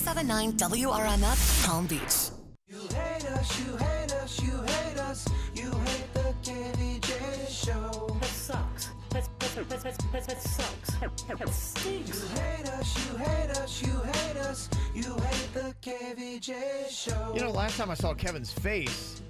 97.9 WRMF, Palm Beach. You hate us, you hate us, you hate us. You hate the KVJ show. That sucks. That sucks. That stinks. You hate us, you hate us, you hate us. You hate the KVJ show. You know, last time I saw Kevin's face,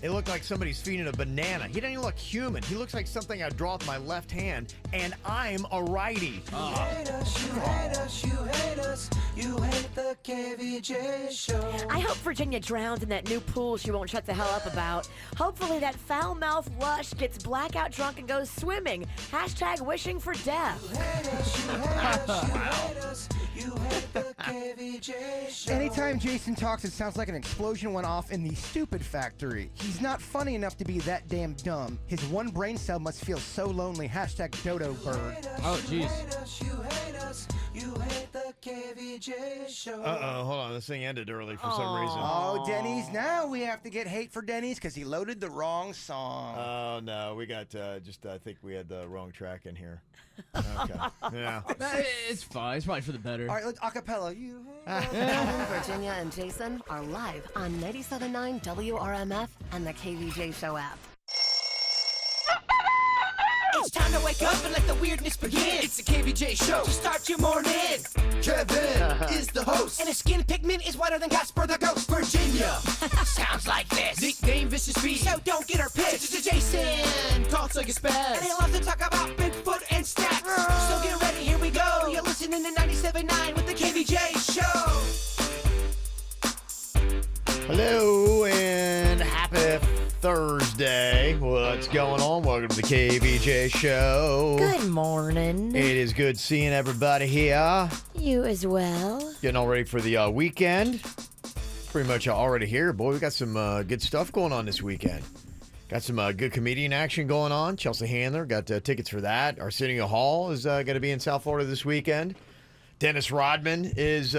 it looked like somebody's feeding a banana. He doesn't even look human. He looks like something I draw with my left hand, and I'm a righty. You hate us, you hate us, you hate us. You hate the KVJ show. I hope Virginia drowns in that new pool she won't shut the hell up about. Hopefully that foul-mouthed lush gets blackout drunk and goes swimming. Hashtag wishing for death. You hate us, you hate us, you hate us. You hate the KVJ show. Anytime Jason talks, it sounds like an explosion went off in the stupid factory. He's not funny enough to be that damn dumb. His one brain cell must feel so lonely. Hashtag dodo bird. Oh, jeez. You hate us, you hate us. You hate the KVJ show. Uh-oh, hold on. This thing ended early for some reason. Oh, Denny's. Now we have to get hate for Denny's because he loaded the wrong song. Oh, no. We got I think we had the wrong track in here. Okay. Yeah. It's fine. It's probably for the better. All right, let's acapella. You hate Kevin, Virginia, and Jason are live on 97.9 WRMF and the KVJ Show app. It's time to wake up and let the weirdness begin. It's the KVJ show to start your morning. Kevin is the host, and his skin pigment is whiter than Casper the Ghost. Virginia sounds like this. Nickname Vicious Beast, so don't get her pissed. Jason talks like a spaz, and he'll have to talk about Bigfoot and stacks. So get ready, here we go. You're listening to 97.9 with the KVJ show. Hello and happy Thursday. What's going on? Welcome to the KVJ show. Good morning. It is good seeing everybody here. You as well. Getting all ready for the weekend. Pretty much already here. Boy, we got some good stuff going on this weekend. Got some good comedian action going on. Chelsea Handler got tickets for that. Arsenio Hall is going to be in South Florida this weekend. Dennis Rodman is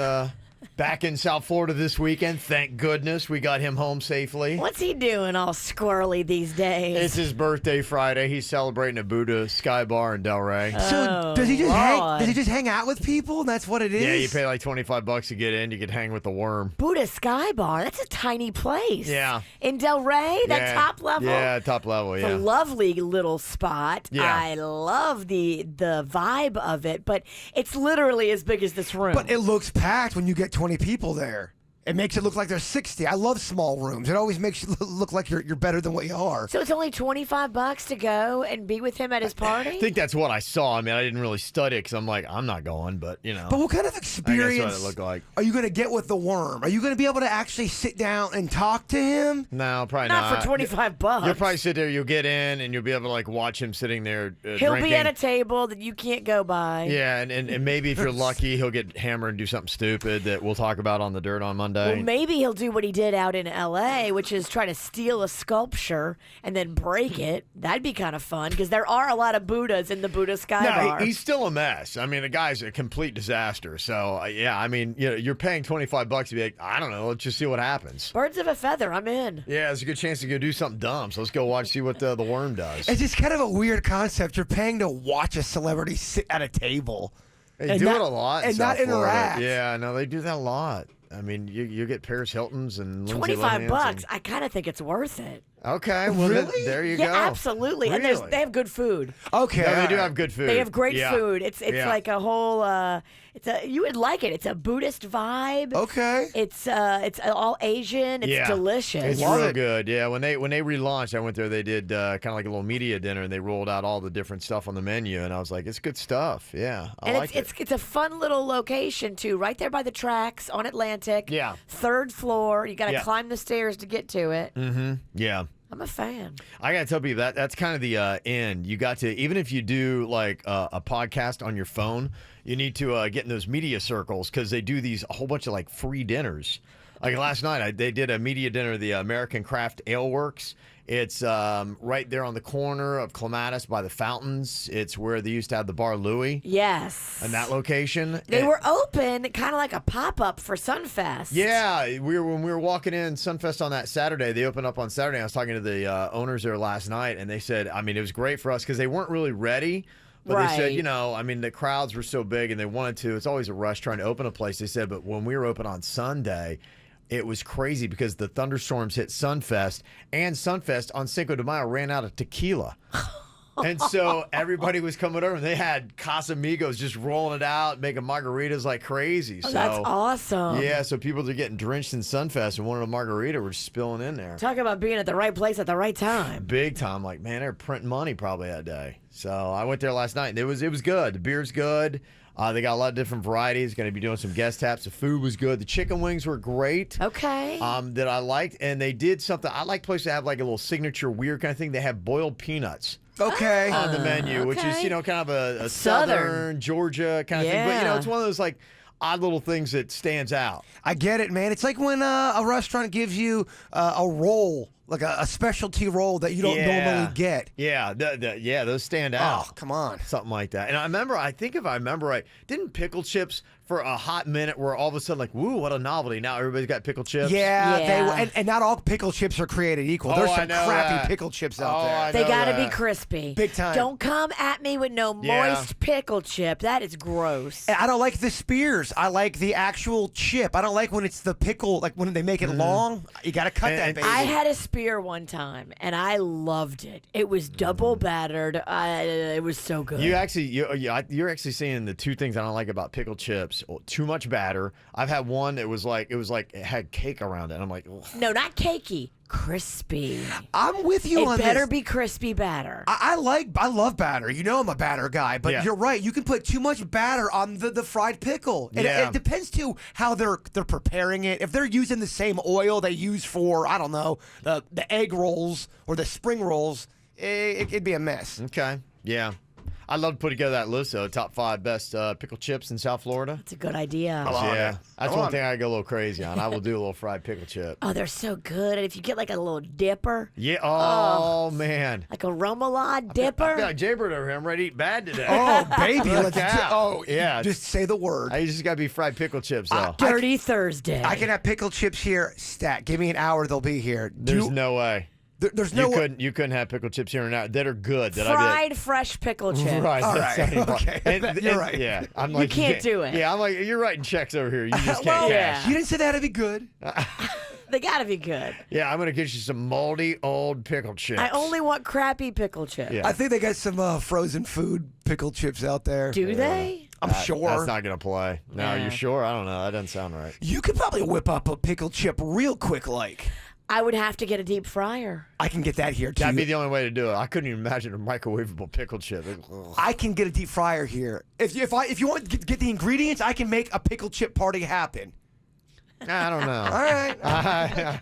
back in South Florida this weekend. Thank goodness we got him home safely. What's he doing all squirrely these days? It's his birthday Friday. He's celebrating at Buddha Sky Bar in Delray. So does he just hang out with people? That's what it is? Yeah, you pay like $25 to get in. You could hang with the worm. Buddha Sky Bar. That's a tiny place. Yeah. In Delray, that Yeah. top level. Yeah, top level, It's a yeah. lovely little spot. Yeah. I love the vibe of it, but it's literally as big as this room. But it looks packed when you get 20 people there. It makes it look like there's 60. I love small rooms. It always makes you look like you're better than what you are. So it's only $25 to go and be with him at his party? I think that's what I saw. I mean, I didn't really study it because I'm like, I'm not going, but you know. But what kind of I guess experience what it looked like. are you going to get with the worm? Are you going to be able to actually sit down and talk to him? No, probably not. Not for $25. You'll probably sit there, you'll get in, and you'll be able to like watch him sitting there He'll drinking. be at a table that you can't go by. Yeah, and maybe if you're lucky, he'll get hammered and do something stupid that we'll talk about on the Dirt on Monday. Well, maybe he'll do what he did out in L.A., which is try to steal a sculpture and then break it. That'd be kind of fun because there are a lot of Buddhas in the Buddha Sky Bar. No, he's still a mess. I mean, the guy's a complete disaster. So, yeah, I mean, you're paying $25 to be like, I don't know, let's just see what happens. Birds of a feather, I'm in. Yeah, there's a good chance to go do something dumb. So let's go watch, see what the worm does. It's just kind of a weird concept. You're paying to watch a celebrity sit at a table. They and do not- it a lot in and not South Florida. interact. Yeah, no, they do that a lot. I mean, you get Paris Hilton's and Lindsay Lohan's $25. I kind of think it's worth it. Okay, well, Really? there you Yeah, go. absolutely. And Really? they have good food. Okay. No, they all do right. have good food. They have great Yeah. food. It's Yeah. like a whole. You would like it. It's a Buddhist vibe. Okay. It's all Asian. It's Yeah. delicious. It's Love real it. good. Yeah, when they relaunched, I went there. They did kind of like a little media dinner, and they rolled out all the different stuff on the menu. And I was like, it's good stuff. Yeah, I And like it. it's a fun little location too, right there by the tracks on Atlantic. Yeah. 3rd floor. You got to Yeah. climb the stairs to get to it. Yeah. I'm a fan. I gotta tell people that's kind of the end. You got to, even if you do like a podcast on your phone, you need to get in those media circles because they do a whole bunch of like free dinners. Like last night, they did a media dinner, the American Craft Ale Works. It's right there on the corner of Clematis by the fountains. It's where they used to have the Bar Louie. Yes. In that location. They were open, kind of like a pop-up for Sunfest. Yeah, when we were walking in Sunfest on that Saturday, they opened up on Saturday. I was talking to the owners there last night, and they said, I mean, it was great for us because they weren't really ready, But they said, Right. I mean, the crowds were so big and they wanted to. It's always a rush trying to open a place. They said, but when we were open on Sunday, it was crazy because the thunderstorms hit Sunfest, and Sunfest on Cinco de Mayo ran out of tequila. And so everybody was coming over, and they had Casamigos just rolling it out, making margaritas like crazy. Oh, So that's awesome. yeah, so people are getting drenched in Sunfest and wanted a margarita were just spilling in there. Talk about being at the right place at the right time. Big time. Like, man, they're printing money probably that day. So I went there last night, and it was good. The beer's good. They got a lot of different varieties. Going to be doing some guest taps. The food was good. The chicken wings were great. Okay. That I liked. And they did something. I like places that have like a little signature weird kind of thing. They have boiled peanuts Okay. on the menu, which is, okay. kind of a Southern. southern Georgia kind of thing. But, Yeah. it's one of those like odd little things that stands out. I get it, man. It's like when a restaurant gives you a roll, like a specialty roll that you don't normally get. Yeah, those stand out. Oh, come on. Something like that. And I think if I remember right, didn't pickle chips for a hot minute where all of a sudden like, woo, what a novelty. Now everybody's got pickle chips. Yeah, Yeah. and not all pickle chips are created equal. Oh, There's I some know crappy that. pickle chips out Oh, there. I They know gotta that. be crispy. Big time. Don't come at me with no Yeah. moist pickle chip. That is gross. And I don't like the spears. I like the actual chip. I don't like when it's the pickle, like when they make it long. You got to cut that, And- baby. I had a spear one time, and I loved it. It was double battered. It was so good. You're actually seeing the two things I don't like about pickle chips. Too much batter. I've had one that was like it had cake around it. And I'm like, ugh. No, not cakey. Crispy. I'm with you It on better this. be crispy batter. I love batter. You know I'm a batter guy, but Yeah. you're right. You can put too much batter on the fried pickle. And Yeah. it depends too how they're preparing it. If they're using the same oil they use for, I don't know, the egg rolls or the spring rolls, it'd be a mess. Okay, yeah. I'd love to put together that list though. Top 5 best pickle chips in South Florida. It's a good idea. Yeah, that's Come one on. thing I go a little crazy on. I will do a little fried pickle chip. Oh, they're so good. And if you get like a little dipper, Yeah. Oh man. like a remoulade I feel dipper. like Jaybird over here. I'm ready to eat bad today. Oh, baby. Look let's out. oh, Yeah. Just say the word. I just gotta be fried pickle chips though. Dirty Thursday. I can have pickle chips here. Stat. Give me an hour, they'll be here. There's no way. There's no way. You couldn't have pickle chips here and now that are good. That Fried fresh pickle I chips. did. Right. All that's right, not even- okay. You're right. Yeah. I'm like can't do it. Yeah. I'm like you're writing checks over here. You just can't Well, cash. yeah. You didn't say that'd be good. They gotta be good. Yeah. I'm gonna get you some moldy old pickle chips. I only want crappy pickle chips. Yeah. I think they got some frozen food pickle chips out there. Do they? I'm sure. That's not gonna play. No, Yeah. you sure? I don't know. That doesn't sound right. You could probably whip up a pickle chip real quick, like. I would have to get a deep fryer. I can get that here, too. That'd be the only way to do it. I couldn't even imagine a microwavable pickle chip. Ugh. I can get a deep fryer here. If you want to get the ingredients, I can make a pickle chip party happen. I don't know. All right.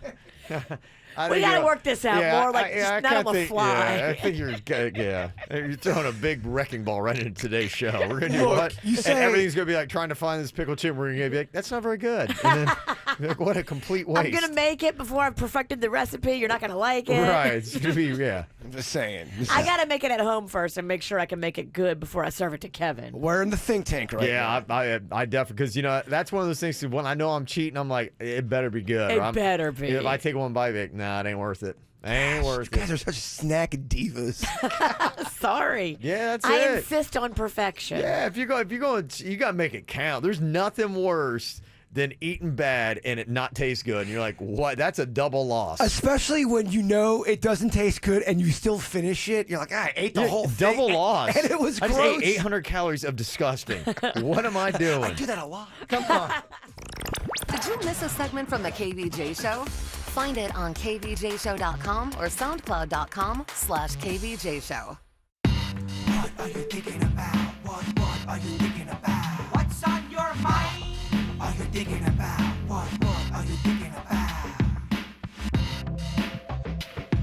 We gotta work this out more, like just not on the think, fly. Yeah, I think you're throwing a big wrecking ball right into today's show. We're gonna do Look, what? you And say- everything's gonna be like trying to find this pickle chip. We're gonna be like, that's not very good. And then be like, what a complete waste. I'm gonna make it before I've perfected the recipe. You're not gonna like it. Right. It's gonna be I'm just saying. I gotta make it at home first and make sure I can make it good before I serve it to Kevin. We're in the think tank right now. Yeah, I definitely because that's one of those things. When I know I'm cheating, I'm like, it better be good. It or I'm- better be. If I take one bite, like, nah, it ain't worth it. Ain't worth You guys it. are such snack divas. Sorry. Yeah, that's I it. insist on perfection. Yeah, if you go, you gotta make it count. There's nothing worse than eating bad and it not taste good. And you're like, what? That's a double loss. Especially when you know it doesn't taste good and you still finish it. You're like, I ate the Yeah, whole thing. double loss. And it was I gross. just ate 800 calories of disgusting. What am I doing? I do that a lot. Come on. Did you miss a segment from the KVJ Show? Find it on kvjshow.com or soundcloud.com/kvj Show. What are you thinking about? What are you thinking about? What's on your mind? Are you thinking about? What are you thinking about?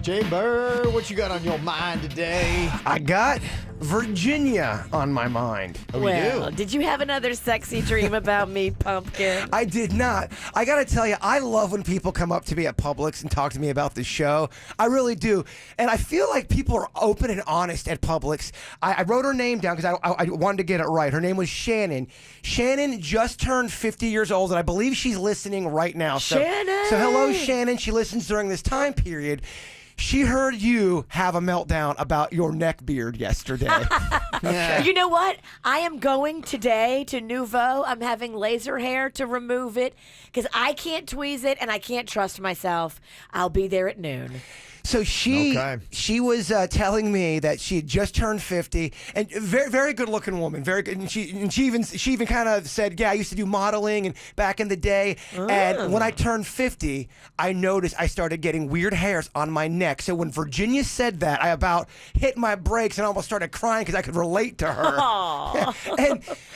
Jay Bird, what you got on your mind today? I got Virginia on my mind. Oh, Well, you do? did you have another sexy dream about me, Pumpkin? I did not. I got to tell you, I love when people come up to me at Publix and talk to me about the show. I really do. And I feel like people are open and honest at Publix. I wrote her name down because I wanted to get it right. Her name was Shannon. Shannon just turned 50 years old, and I believe she's listening right now. So Shannon! hello, Shannon. She listens during this time period. She heard you have a meltdown about your neck beard yesterday. You know what? I am going today to Nouveau. I'm having laser hair to remove it because I can't tweeze it and I can't trust myself. I'll be there at noon. So she Okay. she was telling me that she had just turned 50, and very very good looking woman, very good. And she even kind of said, "Yeah, I used to do modeling and back in the day." And when I turned 50, I noticed I started getting weird hairs on my neck. So when Virginia said that, I about hit my brakes and almost started crying because I could relate to her.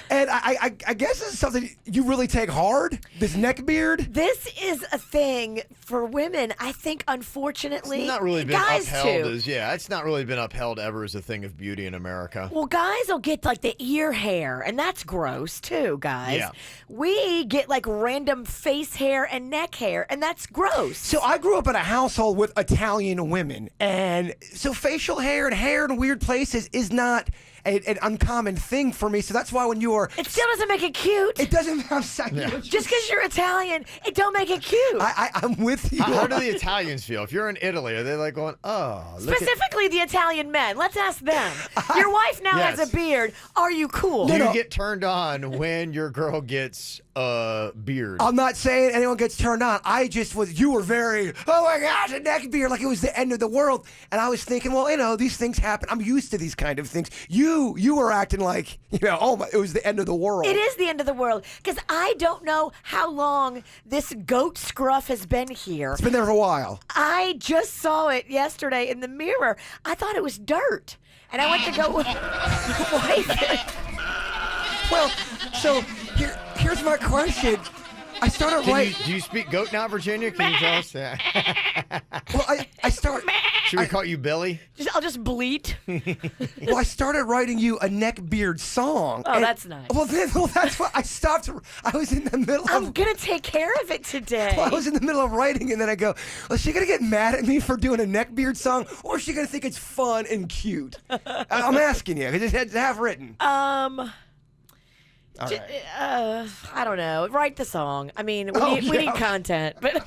and I guess this is something you really take hard. This neck beard. This is a thing for women. I think, unfortunately, It's not really been guys upheld too. as it's not really been upheld ever as a thing of beauty in America. Well, guys will get like the ear hair, and that's gross too, guys. Yeah. We get like random face hair and neck hair, and that's gross. So I grew up in a household with Italian women, and so facial hair and hair in weird places is not an uncommon thing for me. So that's why when you are, It still doesn't make it cute. it doesn't. I'm sorry. Just because you're Italian, it don't make it cute. I'm with you. How do the Italians feel? If you're in Italy, are they like going, "Oh, look at Specifically, the Italian men. Let's ask them. Your wife now has Yes. a beard. Are you cool? Do you get turned on when your girl gets a beard?" I'm not saying anyone gets turned on. I just was. You were very. Oh my gosh, a neck beard, like it was the end of the world. And I was thinking, well, these things happen. I'm used to these kind of things. You were acting like, oh my, it was the end of the world. It is the end of the world because I don't know how long this goat scruff has been here. It's been there for a while. I just saw it yesterday in the mirror. I thought it was dirt. And I went to go wipe it. Well, so here's my question. I started right. Do you speak goat now, Virginia? Can you tell us? Yeah. Well, I start. Should we call you Billy? I'll just bleat. Well, I started writing you a neck beard song. Oh, that's nice. Well, that's what I stopped. I was in the middle I'm of. going to take care of it today. I was in the middle of writing, and then I go, "Well, is she gonna get mad at me for doing a neck beard song, or is she gonna think it's fun and cute?" I'm asking you because it's half written. All right. I don't know. Write the song. I mean, we need content, but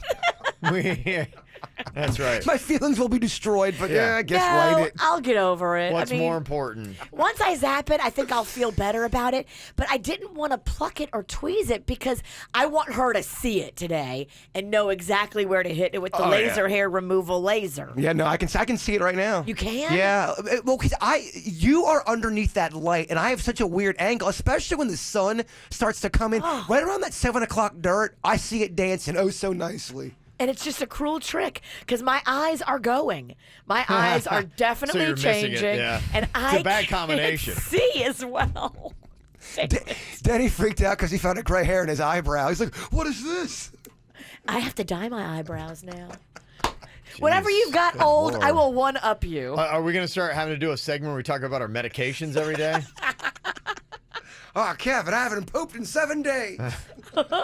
That's right. My feelings will be destroyed, but I guess no, write it. I'll get over it. What's I mean, more important? Once I zap it, I think I'll feel better about it. But I didn't want to pluck it or tweeze it because I want her to see it today and know exactly where to hit it with the laser hair removal laser. Yeah, no, I can see it right now. You can? Yeah, well, because you are underneath that light, and I have such a weird angle, especially when the sun starts to come in. Right around that 7 o'clock dirt, I see it dancing oh so nicely. And it's just a cruel trick because my eyes are going. My eyes are definitely you're missing it, changing. yeah. And It's a bad combination. Can't see as well. Denny freaked out because he found a gray hair in his eyebrow. He's like, "What is this?" I have to dye my eyebrows now. Whenever you've got old, Lord. I will one-up you. Are we going to start having to do a segment where we talk about our medications every day? Oh, Kevin, I haven't pooped in 7 days.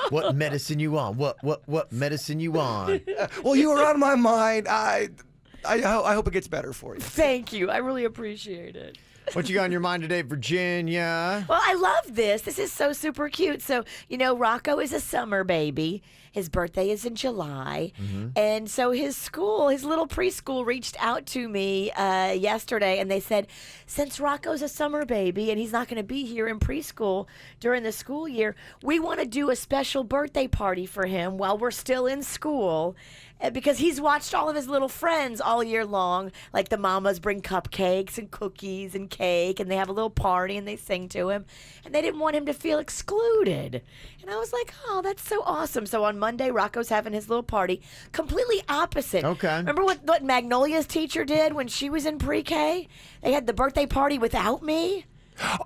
What medicine you on? What medicine you on? Well, you were on my mind. I hope it gets better for you. Thank you. I really appreciate it. What you got on your mind today, Virginia? Well, I love this. This is so super cute. So, Rocco is a summer baby. His birthday is in July. And so his little preschool reached out to me yesterday and they said, since Rocco's a summer baby and he's not going to be here in preschool during the school year, we want to do a special birthday party for him while we're still in school. Because he's watched all of his little friends all year long. Like the mamas bring cupcakes and cookies and cake, and they have a little party and they sing to him. And they didn't want him to feel excluded. And I was like, oh, that's so awesome. So on Monday, Rocco's having his little party. Completely opposite. Okay. Remember what Magnolia's teacher did when she was in pre-K? They had the birthday party without me.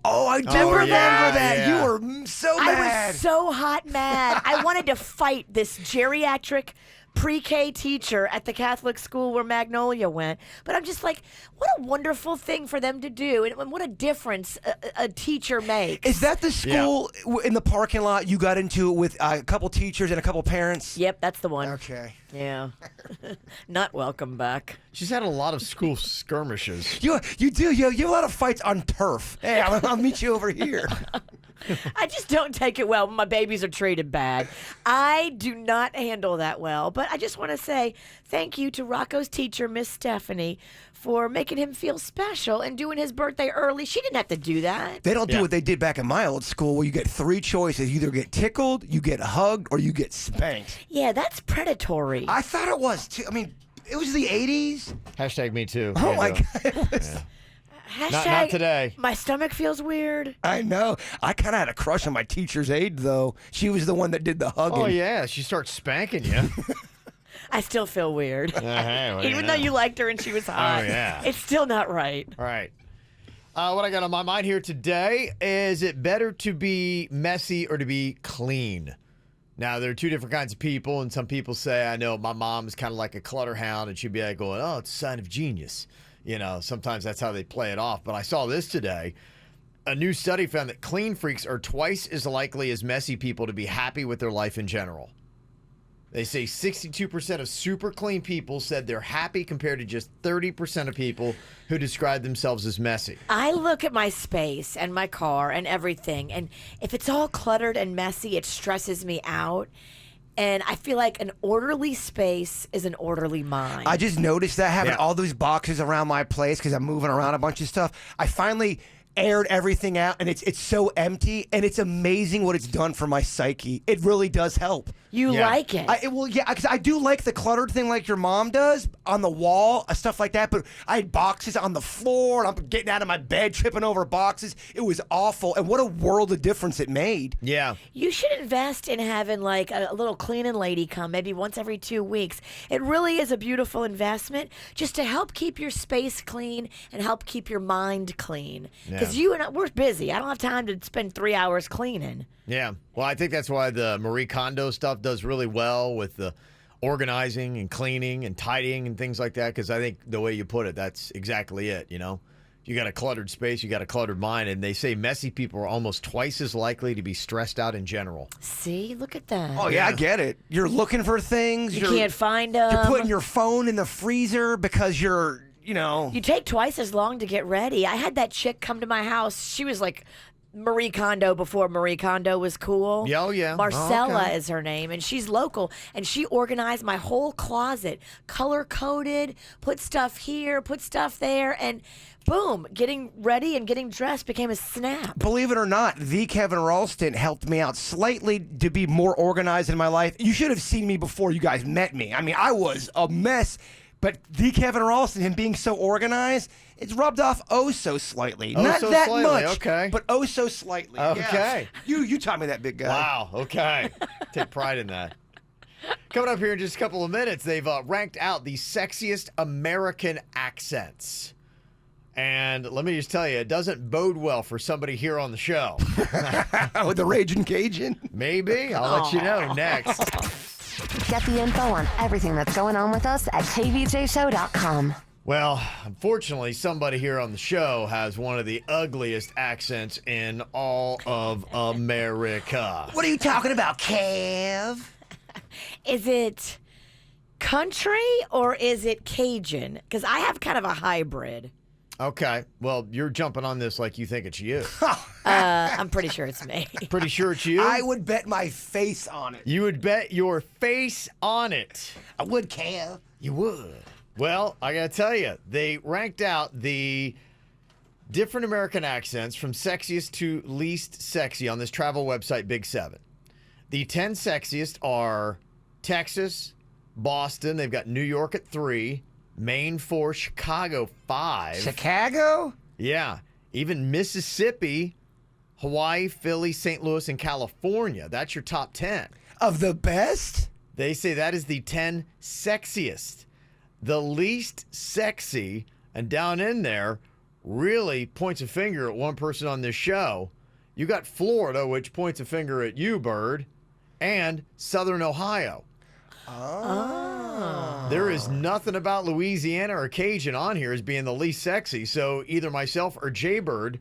Oh, I do remember yeah, that. yeah. You were so mad. I was so hot mad. I wanted to fight this geriatric pre-K teacher at the Catholic school where Magnolia went. But I'm just like, what a wonderful thing for them to do. And what a difference a teacher makes. Is that the school in the parking lot you got into with a couple teachers and a couple parents? Yep, that's the one. Okay. Yeah. Not welcome back. She's had a lot of school skirmishes. You do. You have a lot of fights on turf. Hey, I'll meet you over here. I just don't take it well when my babies are treated bad. I do not handle that well. But I just want to say thank you to Rocco's teacher, Miss Stephanie, for making him feel special and doing his birthday early. She didn't have to do that. They don't do Yeah. what they did back in my old school, where you get 3 choices: you either get tickled, you get hugged, or you get spanked. Yeah, that's predatory. I thought it was too. I mean, it was the '80s. Hashtag me too. Oh Yeah, my though. god! It was- Hashtag, today. My stomach feels weird. I know. I kind of had a crush on my teacher's aide, though. She was the one that did the hugging. Oh yeah, she starts spanking you. I still feel weird. Hey, what do Even you though know? you liked her and she was hot. yeah. It's still not right. All right. What I got on my mind here today is it better to be messy or to be clean? Now, there are 2 different kinds of people, and some people say, I know my mom is kind of like a clutter hound, and she'd be like going, oh, it's a sign of genius. You know, sometimes that's how they play it off. But I saw this today. A new study found that clean freaks are twice as likely as messy people to be happy with their life in general. They say 62% of super clean people said they're happy compared to just 30% of people who describe themselves as messy. I look at my space and my car and everything, and if it's all cluttered and messy, it stresses me out. And I feel like an orderly space is an orderly mind. I just noticed that having Yeah. all those boxes around my place because I'm moving around a bunch of stuff. I finally aired everything out, and it's so empty, and it's amazing what it's done for my psyche. It really does help. you Yeah. like it. Because I do like the cluttered thing like your mom does on the wall, stuff like that. But I had boxes on the floor, and I'm getting out of my bed, tripping over boxes. It was awful, and what a world of difference it made. Yeah. You should invest in having like a little cleaning lady come maybe once every 2 weeks. It really is a beautiful investment just to help keep your space clean and help keep your mind clean. Because you and I, we're busy. I don't have time to spend 3 hours cleaning. Yeah. Well, I think that's why the Marie Kondo stuff does really well with the organizing and cleaning and tidying and things like that. Because I think the way you put it, that's exactly it. You know, you got a cluttered space, you got a cluttered mind, and they say messy people are almost twice as likely to be stressed out in general. See, look at that. Oh yeah, I get it. You're looking for things. You you're, can't find them. You're putting your phone in the freezer because you're, you know. You take twice as long to get ready. I had that chick come to my house. She was like Marie Kondo before Marie Kondo was cool. Yeah, oh, yeah. Marcella Okay. is her name, and she's local. And she organized my whole closet, color coded, put stuff here, put stuff there, and boom, getting ready and getting dressed became a snap. Believe it or not, the Kevin Ralston helped me out slightly to be more organized in my life. You should have seen me before you guys met me. I mean, I was a mess. But the Kevin Ralston, him being so organized, it's rubbed off oh so slightly. Oh, Not so that slightly, much, okay. but oh so slightly. Okay. Yeah. You taught me that, big guy. Wow. Okay. Take pride in that. Coming up here in just a couple of minutes, they've ranked out the sexiest American accents. And let me just tell you, it doesn't bode well for somebody here on the show. With the Raging Cajun. Maybe. I'll let you know next. Get the info on everything that's going on with us at kvjshow.com. Well, unfortunately, somebody here on the show has one of the ugliest accents in all of America. What are you talking about, Kev? Is it country or is it Cajun? Because I have kind of a hybrid. Okay. Well, you're jumping on this like you think it's you. I'm pretty sure it's me. Pretty sure it's you? I would bet my face on it. You would bet your face on it. I would, Kev. You would. Well, I got to tell you, they ranked out the different American accents from sexiest to least sexy on this travel website, Big 7. The 10 sexiest are Texas, Boston, they've got New York at 3, Maine 4, Chicago 5. Chicago? Yeah. Even Mississippi, Hawaii, Philly, St. Louis, and California. That's your top 10. Of the best? They say that is the 10 sexiest. The least sexy, and down in there, really points a finger at one person on this show. You got Florida, which points a finger at you, Bird, and Southern Ohio. Oh. There is nothing about Louisiana or Cajun on here as being the least sexy. So either myself or Jaybird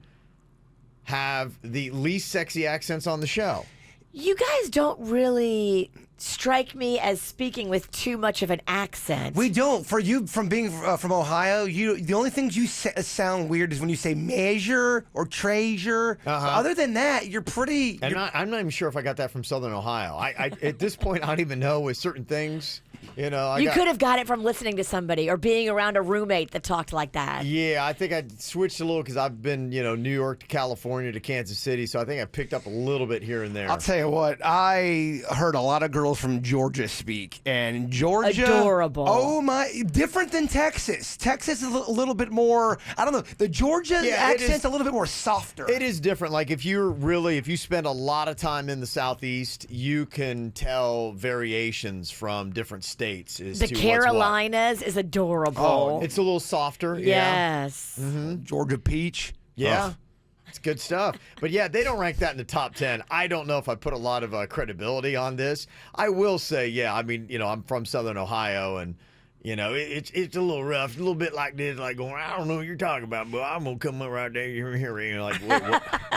have the least sexy accents on the show. You guys don't really strike me as speaking with too much of an accent. We don't. For you, from being from Ohio, the only things you sound weird is when you say measure or treasure. Other than that, you're pretty. And I'm not even sure if I got that from Southern Ohio. I at this point, I don't even know with certain things. You know, you could have got it from listening to somebody or being around a roommate that talked like that. Yeah, I think I switched a little because I've been, New York to California to Kansas City, so I think I picked up a little bit here and there. I'll tell you what, I heard a lot of girls from Georgia speak, and Georgia, adorable. Oh my, different than Texas. Texas is a little bit more. I don't know. The Georgia accent's a little bit more softer. It is different. Like if you spend a lot of time in the Southeast, you can tell variations from different states. The Carolinas is adorable. Oh, it's a little softer. Yes. Yeah. Mm-hmm. Georgia peach. Yeah. It's good stuff. But yeah, they don't rank that in the top 10. I don't know if I put a lot of credibility on this. I will say, yeah, I mean, I'm from Southern Ohio, and, it's a little rough, a little bit like this, like going, I don't know what you're talking about, but I'm going to come up right there, you're like,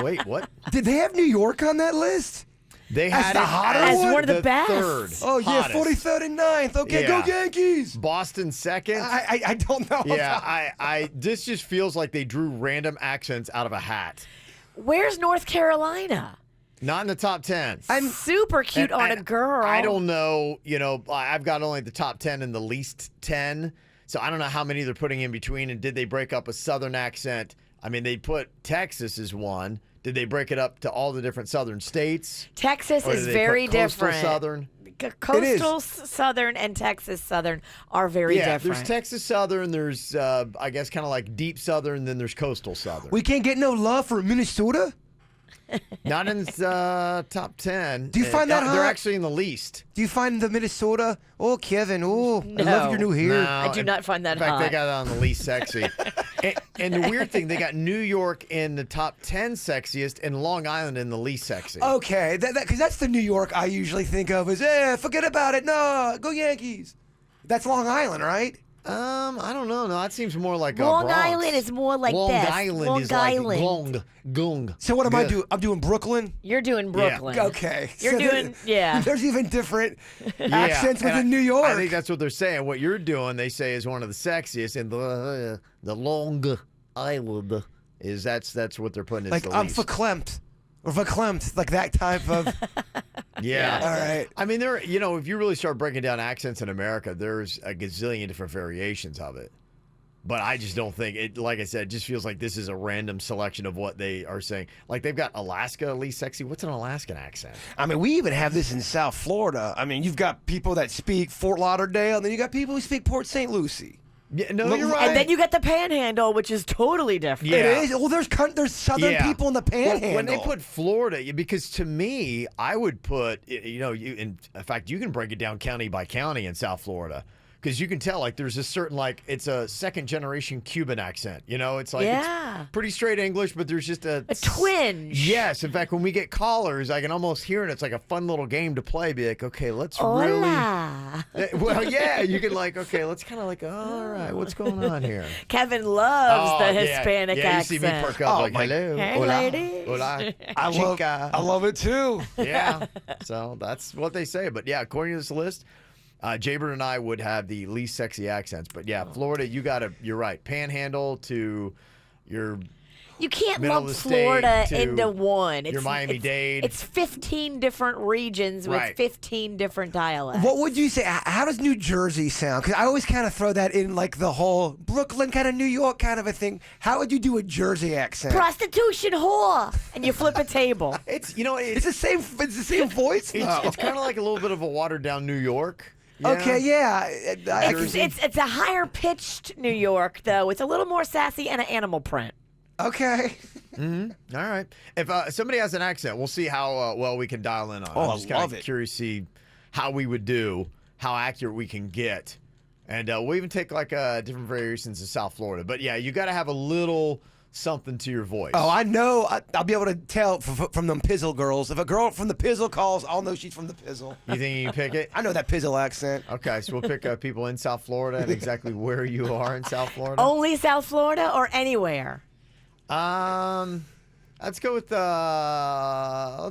wait, what? Did they have New York on that list? They had the hotter as one? one of the best. Third Oh, yeah, hottest. 43rd and 9th. Okay, Yeah. go Yankees. Boston second. I don't know. Yeah, this just feels like they drew random accents out of a hat. Where's North Carolina? Not in the top 10. I'm super cute on a girl. I don't know. I've got only the top 10 and the least 10. So I don't know how many they're putting in between. And did they break up a Southern accent? I mean, they put Texas as one. Did they break it up to all the different Southern states? Texas Or is did they very put coastal different. Southern? Coastal Southern and Texas Southern are very different. There's Texas Southern. There's, I guess, kind of like deep Southern. Then there's coastal Southern. We can't get no love for Minnesota? Not in the top 10. Do you find that They're hot? actually in the least. Do you find the Minnesota? Oh, Kevin. Oh, I No. love your new hair. No, I do not find that In fact, hot. they got it on the least sexy. and the weird thing, they got New York in the top 10 sexiest and Long Island in the least sexy. Okay, because that's the New York I usually think of as, forget about it. No, go Yankees. That's Long Island, right? I don't know. No, that seems more like Long Bronx. Island is more like Long this. Island Long is Island. like gong. So what am I Good. doing? I'm doing Brooklyn? You're doing Brooklyn. Okay. You're So doing, yeah. There's even different Yeah, accents and within New York. I think that's what they're saying. What you're doing, they say, is one of the sexiest, and the Long Island is that's what they're putting as like, the I'm least. verklempt. Or verklempt, like that type of. Yeah. All right. I mean, if you really start breaking down accents in America, there's a gazillion different variations of it. But I just don't think it, like I said, it just feels like this is a random selection of what they are saying. Like they've got Alaska, least sexy. What's an Alaskan accent? I mean, we even have this in South Florida. I mean, you've got people that speak Fort Lauderdale, and then you got people who speak Port St. Lucie. Yeah, no, you're right. And then you got the Panhandle, which is totally different. Yeah. It is. Well, there's Southern people in the Panhandle. Well, when they put Florida, because to me, I would put, in fact, you can break it down county by county in South Florida. Because you can tell, like, there's a certain, like, it's a second-generation Cuban accent. It's like, Yeah. it's pretty straight English, but there's just a twinge. Yes. In fact, when we get callers, I can almost hear it. It's like a fun little game to play. Be like, okay, let's Hola. really. Well, yeah, you can, like, okay, let's kind of like, all right, what's going on here? Kevin loves the yeah. Hispanic Yeah, accent. you see me perk up, like, hello, Hey, hola, ladies. hola, I love it too. Yeah. So that's what they say. But yeah, according to this list, Jaybird and I would have the least sexy accents. But yeah, Florida, you're right. Panhandle to your You can't middle of lump the state Florida to into one. your Miami-Dade. It's 15 different regions with Right. 15 different dialects. What would you say? How does New Jersey sound? Because I always kind of throw that in, like the whole Brooklyn kind of New York kind of a thing. How would you do a Jersey accent? Prostitution whore, and you flip a table. it's It's the same. It's the same voice. though. it's kind of like a little bit of a watered down New York. Yeah. Okay, yeah. I can- It's a higher pitched New York though. It's a little more sassy and an animal print. okay. All right. If somebody has an accent, we'll see how well we can dial in on it. Oh, I'm I just kinda love it. curious to see how we would do, how accurate we can get. And we'll even take like different variations of South Florida. But yeah, you got to have a little something to your voice. Oh, I know. I'll be able to tell from them Pizzle girls. If a girl from the Pizzle calls, I'll know she's from the Pizzle. You think you can pick it? I know that Pizzle accent. Okay, so we'll pick people in South Florida and exactly where you are in South Florida. Only South Florida or anywhere? Let's go with yeah,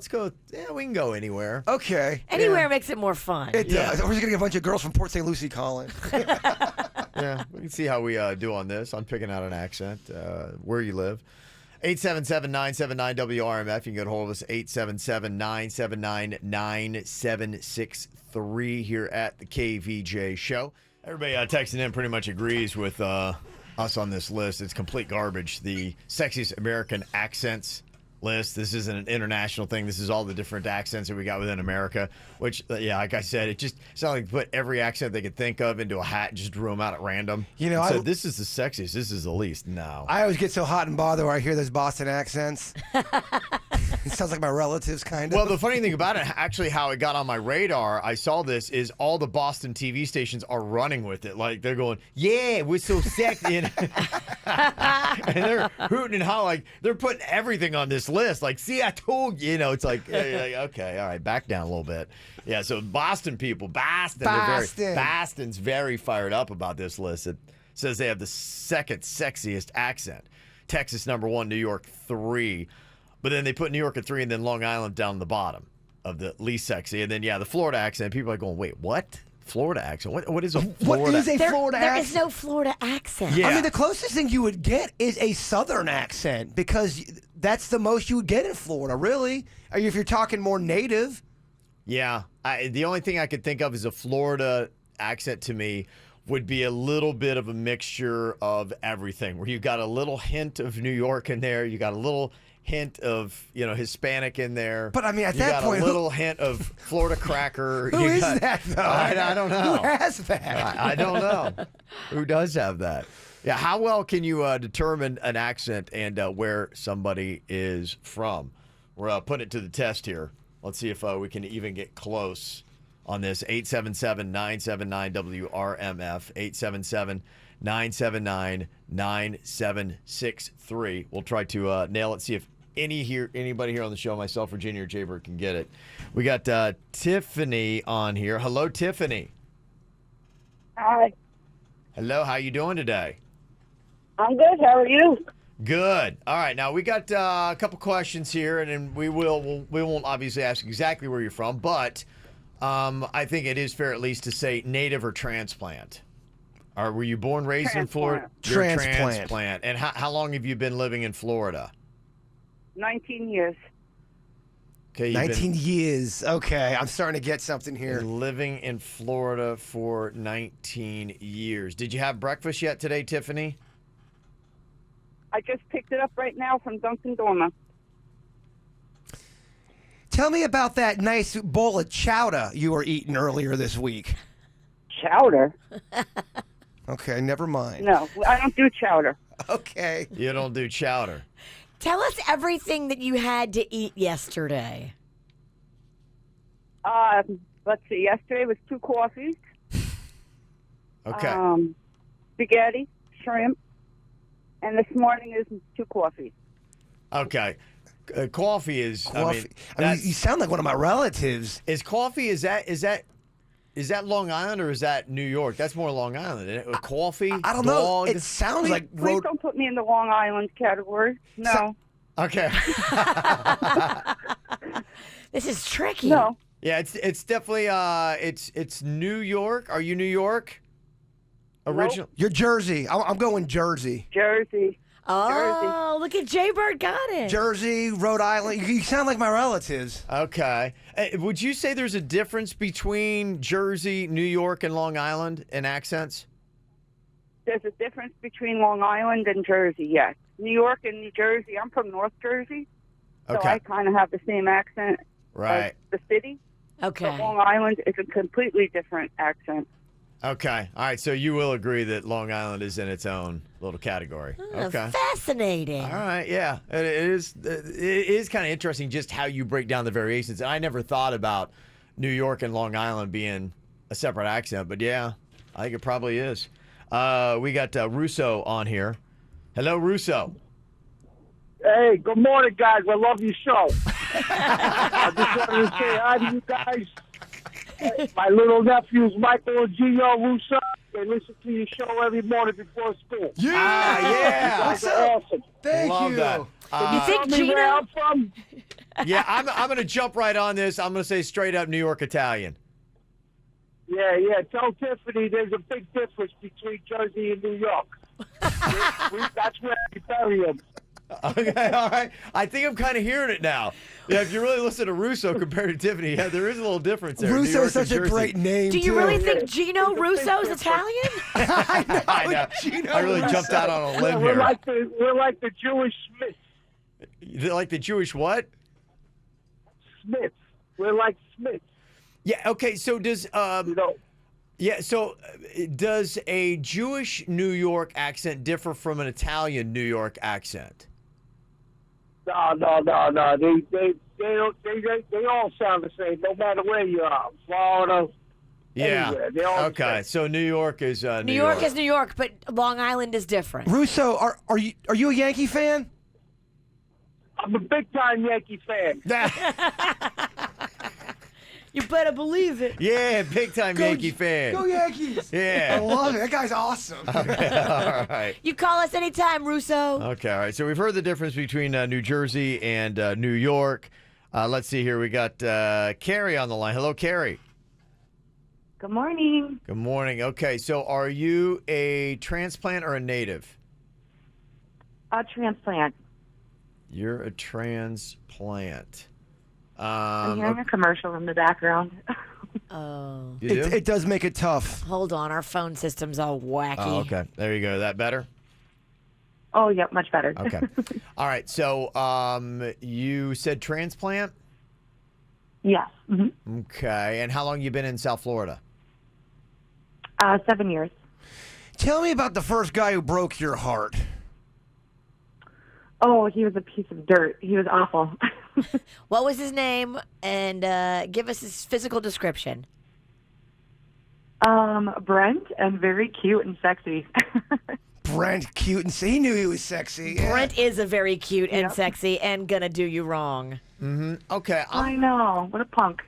we can go anywhere. Okay. Anywhere makes it more fun. It Yeah. does. We're just gonna get a bunch of girls from Port St. Lucie calling. Yeah, we can see how we do on this. I'm picking out an accent, where you live. 877-979-WRMF. You can get a hold of us, 877-979-9763 here at the KVJ Show. Everybody texting in pretty much agrees with us on this list. It's complete garbage. The sexiest American accents list. This isn't an international thing. This is all the different accents that we got within America, which, yeah, like I said, it just sounded like put every accent they could think of into a hat and just drew them out at random. You know, so this is the sexiest. This is the least. No. I always get so hot and bothered when I hear those Boston accents. It sounds like my relatives, kind of. Well, the funny thing about it, actually, how it got on my radar, I saw this, is all the Boston TV stations are running with it. Like, they're going, yeah, we're so sexy. And they're hooting and hollering. Like, they're putting everything on this list. Like, see, I told you. You know, it's like, okay, all right, back down a little bit. Yeah, so Boston people, Boston's very fired up about this list. It says they have the second sexiest accent. Texas, number 1, New York, 3. But then they put New York at 3 and then Long Island down the bottom of the least sexy. And then, yeah, the Florida accent. People are going, wait, what? Florida accent? What is a Florida? What is a Florida There accent? is no Florida accent. Yeah. I mean, the closest thing you would get is a Southern accent because that's the most you would get in Florida, really. If you're talking more native. Yeah. The only thing I could think of is a Florida accent to me would be a little bit of a mixture of everything, where you got a little hint of New York in there. You got a little hint of, Hispanic in there. But, I mean, at you that got point, a little hint of Florida cracker. Who is that, though? I don't know. Who has that? I don't know. Who does have that? Yeah, how well can you determine an accent and where somebody is from? We're putting it to the test here. Let's see if we can even get close on this. 877-979-WRMF, 877-979-9763. We'll try to nail it, see if anybody here on the show, myself, Virginia, or Jaybird, can get it. We got Tiffany on here. Hello, Tiffany. Hi. Hello, how you doing today? I'm good. How are you? Good. All right. Now we got a couple questions here, and then we won't obviously ask exactly where you're from, but I think it is fair at least to say native or transplant. Or were you born, raised in Florida? Transplant. You're a transplant. And how long have you been living in Florida? 19 years. Okay. 19 years. Okay, I'm starting to get something here. Living in Florida for 19 years. Did you have breakfast yet today, Tiffany? I just picked it up right now from Dunkin' Donuts. Tell me about that nice bowl of chowder you were eating earlier this week. Chowder? Okay, never mind. No, I don't do chowder. Okay. You don't do chowder. Tell us everything that you had to eat yesterday. Let's see. Yesterday was 2 coffees. Okay. Spaghetti, shrimp, and this morning is 2 coffees. Okay. Coffee is. Coffee. I mean, you sound like one of my relatives. is coffee? Is that Long Island or is that New York? That's more Long Island. Isn't it? Coffee. I don't know. dog? It sounds like Please don't put me in the Long Island category. No. Okay. This is tricky. No. Yeah, it's definitely it's New York. Are you New York? Original. You're Jersey. I'm going Jersey. Jersey. Oh, look at Jaybird got it. Jersey, Rhode Island. You sound like my relatives. Okay. Would you say there's a difference between Jersey, New York, and Long Island in accents? There's a difference between Long Island and Jersey, yes. New York and New Jersey. I'm from North Jersey, so Okay. I kind of have the same accent Right. as the city. Okay. But Long Island is a completely different accent. Okay. All right. So you will agree that Long Island is in its own little category. Okay. Fascinating. All right, yeah, it is. It is kind of interesting just how you break down the variations. And I never thought about New York and Long Island being a separate accent, but yeah, I think it probably is. We got Russo on here. Hello, Russo. Hey, good morning, guys. I love your show. I just wanted to say hi to you guys. My little nephews, Michael and Gio Russo, they listen to your show every morning before school. Yeah. Yeah. You guys are awesome. Thank Love you. that. You think Tell me where Gino? I'm from? Yeah, I'm going to jump right on this. I'm going to say straight up New York Italian. Yeah. Tell Tiffany there's a big difference between Jersey and New York. That's where we bury them. Okay, all right. I think I'm kind of hearing it now. Yeah, if you really listen to Russo compared to Tiffany, yeah, there is a little difference there. New Russo York is such and a Jersey. great name. Do you too. really think Gino Russo's Italian? I know. Gino I really Russo. jumped out on a limb We're here. like the Jewish Smiths. They're like the Jewish what? Smiths. We're like Smiths. Yeah. Okay. So does You know. yeah. So does a Jewish New York accent differ from an Italian New York accent? No. They all sound the same, no matter where you are. Florida. Yeah. Anywhere. They all the Okay. same. So New York is New York is New York, but Long Island is different. Russo, are you a Yankee fan? I'm a big time Yankee fan. You better believe it. Yeah, big time Yankee fan. Go Yankees! I Yeah. love it. That guy's awesome. All right. You call us anytime, Russo. Okay, all right. So we've heard the difference between New Jersey and New York. Let's see here. We got Carrie on the line. Hello, Carrie. Good morning. Good morning. Okay, so are you a transplant or a native? A transplant. You're a transplant. I'm hearing a commercial in the background. Oh. You do? It does make it tough. Hold on, our phone system's all wacky. Oh, okay. There you go. That better? Oh, yep, much better. Okay. All right. So you said transplant? Yes. Mm-hmm. Okay. And how long you been in South Florida? 7 years. Tell me about the first guy who broke your heart. Oh, he was a piece of dirt. He was awful. What was his name? And give us his physical description. Brent, and very cute and sexy. Brent, cute, and he knew he was sexy. Yeah. Brent is a very cute and Yep. sexy and gonna do you wrong. Okay. I know. What a punk.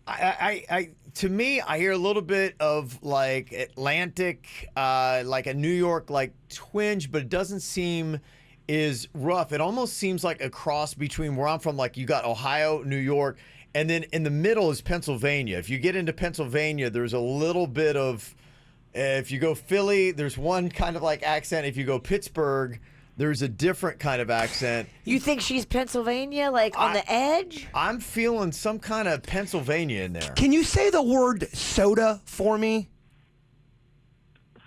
I to me, I hear a little bit of like Atlantic, like a New York like twinge, but it doesn't seem is rough. It almost seems like a cross between where I'm from, like you got Ohio, New York, and then in the middle is Pennsylvania. If you get into Pennsylvania, there's a little bit of, if you go Philly, there's one kind of like accent. If you go Pittsburgh, there's a different kind of accent. You think she's Pennsylvania, like on the edge? I'm feeling some kind of Pennsylvania in there. Can you say the word soda for me?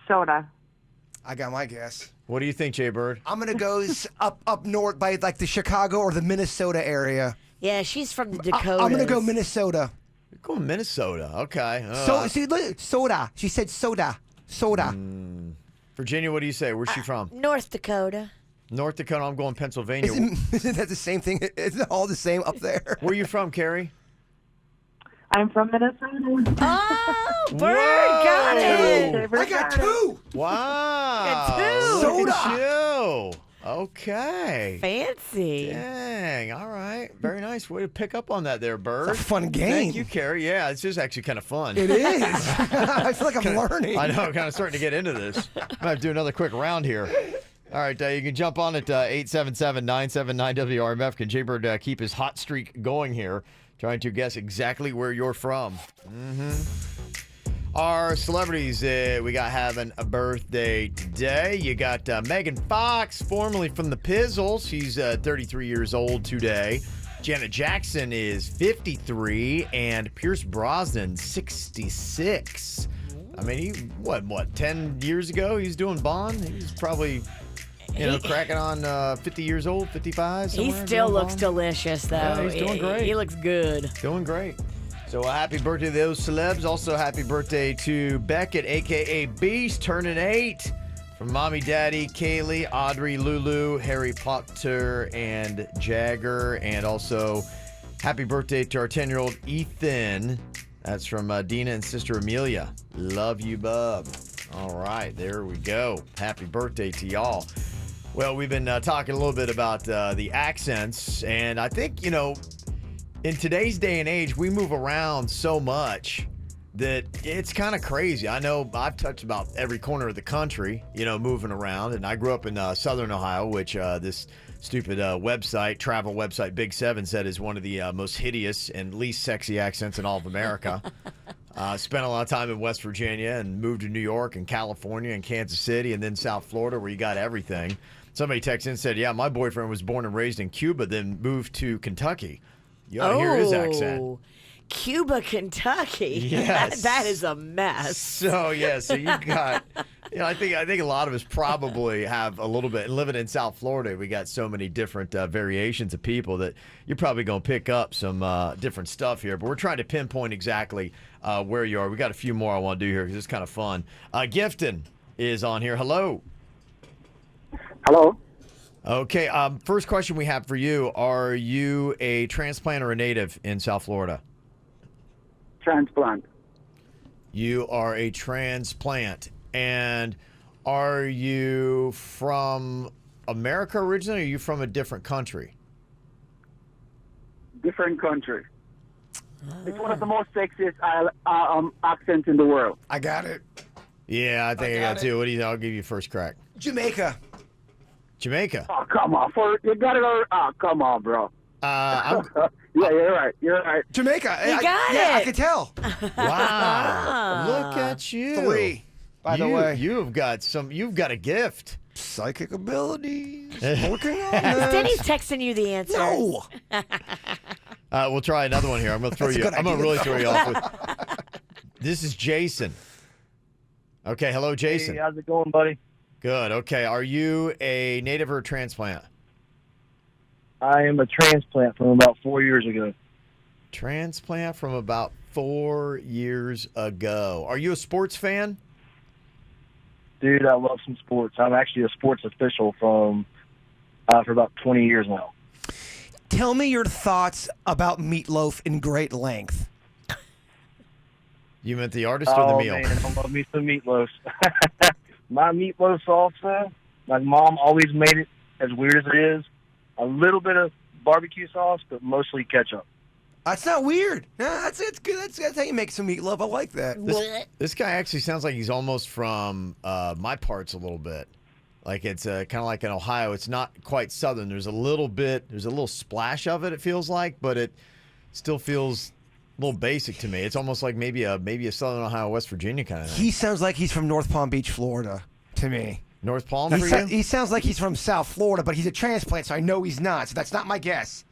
Soda. I got my guess. What do you think, Jay Bird? I'm gonna go up north by like the Chicago or the Minnesota area. Yeah, she's from the Dakotas. I'm gonna go Minnesota. You're going Minnesota. Okay. So see, look, soda. She said soda. Soda. Virginia, what do you say? Where's she from? North Dakota. North Dakota. I'm going Pennsylvania. Isn't that the same thing? Isn't it all the same up there? Where are you from, Carrie? I'm from Minnesota. Oh, Bird Whoa! got it. I got two. Wow. Got two. Look at Soda. you. Okay. Fancy. Dang. All right. Very nice way to pick up on that there, Bird. It's a fun game. Thank you, Carrie. Yeah, it's just actually kind of fun. It is. I feel like I'm learning. I know, kind of starting to get into this. Might have to do another quick round here. All right, you can jump on at 877-979-WRMF. Can Jaybird keep his hot streak going here, trying to guess exactly where you're from? Our celebrities, we got having a birthday today. You got Megan Fox, formerly from the Pizzles. She's 33 years old today. Janet Jackson is 53, and Pierce Brosnan 66. I mean, he what 10 years ago he was doing Bond. He's probably cracking on 50 years old, 55. He somewhere, still doing looks Bond. delicious, though. Yeah, he's doing great. He looks good. Doing great. So happy birthday to those celebs. Also happy birthday to Beckett, a.k.a. Beast, turning 8. From Mommy, Daddy, Kaylee, Audrey, Lulu, Harry Potter, and Jagger. And also happy birthday to our 10-year-old Ethan. That's from Dina and sister Amelia. Love you, bub. All right, there we go. Happy birthday to y'all. Well, we've been talking a little bit about the accents, and I think, in today's day and age, we move around so much that it's kind of crazy. I know I've touched about every corner of the country, moving around, and I grew up in Southern Ohio, which this stupid website, travel website, Big Seven said is one of the most hideous and least sexy accents in all of America. Spent a lot of time in West Virginia and moved to New York and California and Kansas City and then South Florida where you got everything. Somebody texted in and said, yeah, my boyfriend was born and raised in Cuba, then moved to Kentucky. You ought to hear his accent. Cuba, Kentucky. Yes. That is a mess. So you got, I think a lot of us probably have a little bit. Living in South Florida, we got so many different variations of people that you're probably going to pick up some different stuff here. But we're trying to pinpoint exactly where you are. We got a few more I want to do here because it's kind of fun. Gifton is on here. Hello. Hello. Okay. First question we have for you: are you a transplant or a native in South Florida? Transplant. You are a transplant. And are you from America originally, or are you from a different country? Different country. It's one of the most sexiest accents in the world. I got it. Yeah, I think I got two. What do you? I'll give you first crack. Jamaica. Jamaica. Oh, come on. You got it. Oh, come on, bro. I'm, Yeah, you're right. You're right. Jamaica. You got Yeah, I it. could tell. wow. Look at you. 3, by the way. You've got a gift. Psychic abilities. Working on this. Denny's texting you the answer. No. We'll try another one here. I'm going to throw That's a you. good I'm going to idea. really throw you off with. This is Jason. Okay, hello, Jason. Hey, how's it going, buddy? Good. Okay, are you a native or a transplant? I am a transplant from about 4 years ago. Transplant from about 4 years ago. Are you a sports fan? Dude, I love some sports. I'm actually a sports official for about 20 years now. Tell me your thoughts about meatloaf in great length. You meant the artist or the meal? Man, I love me some meatloaf. My meatloaf salsa, my mom always made it as weird as it is. A little bit of barbecue sauce, but mostly ketchup. That's not weird. Yeah, it's good. That's how you make some meatloaf. I like that. This guy actually sounds like he's almost from my parts a little bit. Like it's kind of like in Ohio. It's not quite southern. There's a little splash of it, it feels like, but it still feels a little basic to me. It's almost like maybe a southern Ohio, West Virginia kind of thing. He sounds like he's from North Palm Beach, Florida, to me. North Palm for you? He sounds like he's from South Florida, but he's a transplant, so I know he's not. So that's not my guess.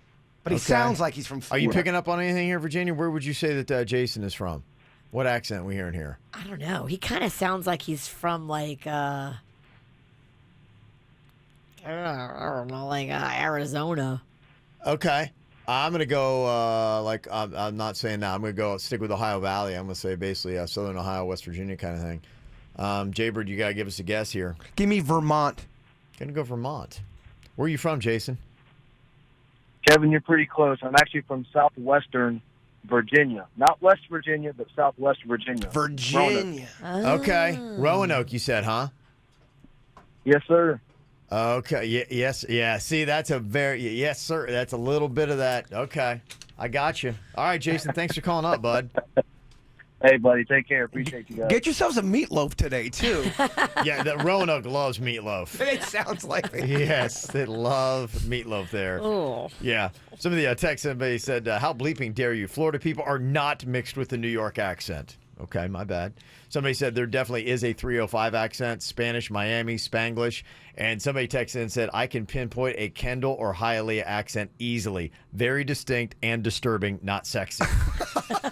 But he Okay. sounds like he's from Are Florida. you picking up on anything here, Virginia? Where would you say that Jason is from? What accent are we hearing here? I don't know. He kind of sounds like he's from like I don't know, like Arizona. Okay. I'm going to go, I'm not saying that. I'm going to go stick with Ohio Valley. I'm going to say basically Southern Ohio, West Virginia kind of thing. Jaybird, you got to give us a guess here. Give me Vermont. Going to go Vermont. Where are you from, Jason? Kevin, you're pretty close. I'm actually from southwestern Virginia. Not West Virginia, but southwest Virginia. Virginia. Okay. Roanoke, you said, huh? Yes, sir. Okay. Yes. Yeah. See, that's yes, sir. That's a little bit of that. Okay. I got you. All right, Jason. Thanks for calling up, bud. Hey, buddy. Take care. Appreciate you guys. Get yourselves a meatloaf today, too. Yeah, the Roanoke loves meatloaf. It sounds like it. Yes, they love meatloaf there. Oh. Yeah. Some of the text somebody said, how bleeping dare you? Florida people are not mixed with the New York accent. Okay, my bad. Somebody said there definitely is a 305 accent, Spanish, Miami, Spanglish. And somebody texted in and said, I can pinpoint a Kendall or Hialeah accent easily. Very distinct and disturbing, not sexy.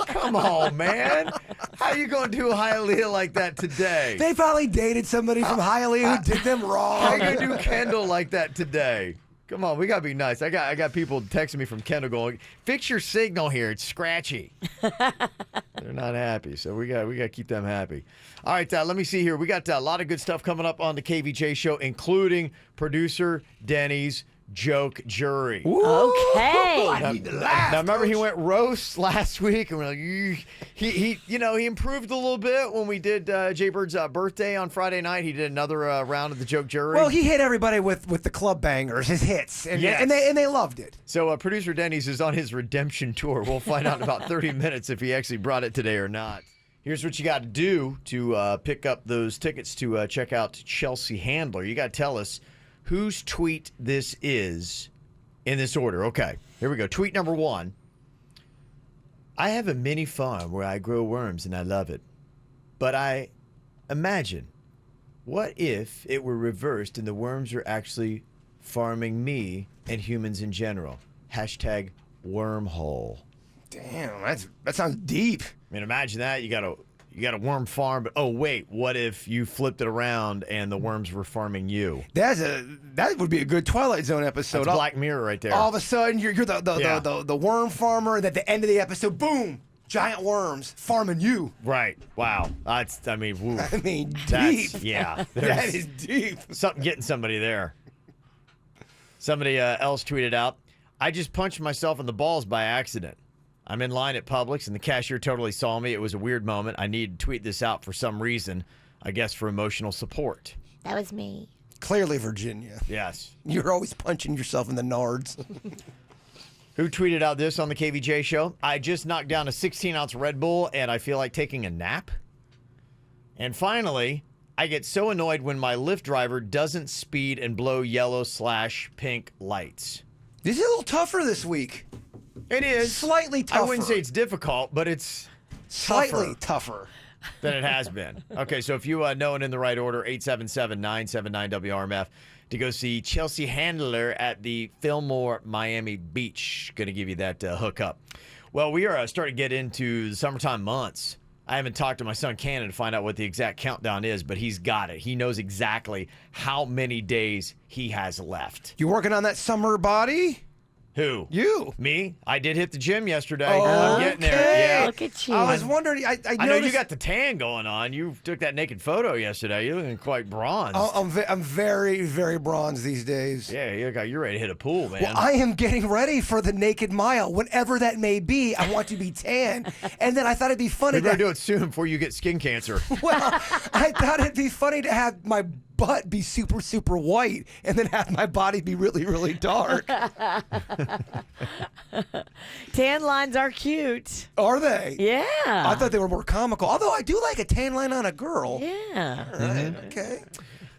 Come on, man. How you going to do Hialeah like that today? They probably dated somebody from Hialeah who did them How wrong. you going to do Kendall like that today? Come on, we got to be nice. I got people texting me from Kendall going, fix your signal here. It's scratchy. They're not happy, so we got to keep them happy. All right, let me see here. We got a lot of good stuff coming up on the KVJ show, including producer Denny's joke jury. Okay. I need to laugh. Now remember he went roast last week, and we're like, he improved a little bit when we did Jaybird's birthday on Friday night. He did another round of the joke jury. Well, he hit everybody with the club bangers, his hits, and they loved it. So producer Denny's is on his redemption tour. We'll find out in about 30 minutes if he actually brought it today or not. Here's what you got to do to pick up those tickets to check out Chelsea Handler. You got to tell us whose tweet this is in this order. Okay, here we go. Tweet number 1. I have a mini farm where I grow worms and I love it. But I imagine, what if it were reversed and the worms are actually farming me and humans in general? Hashtag wormhole. Damn, that sounds deep. I mean, imagine that. You got a worm farm, but oh wait, what if you flipped it around and the worms were farming you? That would be a good Twilight Zone episode. That's Black Mirror right there. All of a sudden, you're the worm farmer, and at the end of the episode, boom, giant worms farming you. Right. Wow. Woo. I mean, That's, deep. yeah. That is deep. Something getting somebody there. Somebody else tweeted out, I just punched myself in the balls by accident. I'm in line at Publix, and the cashier totally saw me. It was a weird moment. I needed to tweet this out for some reason, I guess for emotional support. That was me. Clearly, Virginia. Yes. You're always punching yourself in the nards. Who tweeted out this on the KVJ show? I just knocked down a 16-ounce Red Bull, and I feel like taking a nap. And finally, I get so annoyed when my Lyft driver doesn't speed and blow yellow/pink lights. This is a little tougher this week. It is. Slightly tougher. I wouldn't say it's difficult, but it's slightly tougher than it has been. Okay, so if you know it in the right order, 877-979-WRMF to go see Chelsea Handler at the Fillmore Miami Beach. Going to give you that hookup. Well, we are starting to get into the summertime months. I haven't talked to my son Cannon to find out what the exact countdown is, but he's got it. He knows exactly how many days he has left. You working on that summer body? Who? You. Me? I did hit the gym yesterday. Oh, I'm getting there. Yeah. Look at you. I was wondering. I I know you got the tan going on. You took that naked photo yesterday. You're looking quite bronzed. I'm very, very bronzed these days. Yeah, you're ready to hit a pool, man. Well, I am getting ready for the naked mile, whenever that may be. I want to be tan, and then I thought it'd be funny. You better do it soon before you get skin cancer. Well, I thought it'd be funny to have my butt be super, super white, and then have my body be really, really dark. Tan lines are cute. Are they? Yeah. I thought they were more comical. Although I do like a tan line on a girl. Yeah. All right. Okay.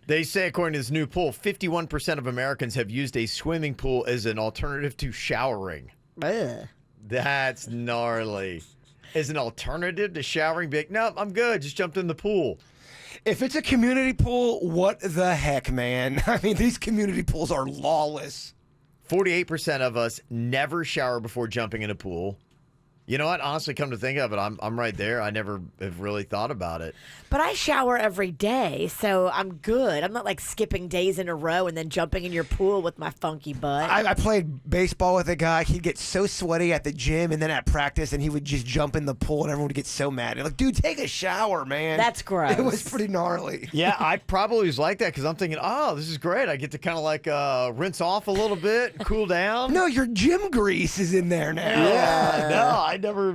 They say, according to this new poll, 51% of Americans have used a swimming pool as an alternative to showering. Ugh. That's gnarly. As an alternative to showering, big. No, I'm good. Just jumped in the pool. If it's a community pool, what the heck, man? I mean, these community pools are lawless. 48% of us never shower before jumping in a pool. You know what? Honestly, come to think of it, I'm right there. I never have really thought about it. But I shower every day, so I'm good. I'm not like skipping days in a row and then jumping in your pool with my funky butt. I played baseball with a guy. He'd get so sweaty at the gym and then at practice, and he would just jump in the pool, and everyone would get so mad. Like, dude, take a shower, man. That's gross. It was pretty gnarly. Yeah, I probably was like that because I'm thinking, oh, this is great. I get to kind of like rinse off a little bit, cool down. No, your gym grease is in there now. Yeah, no, I never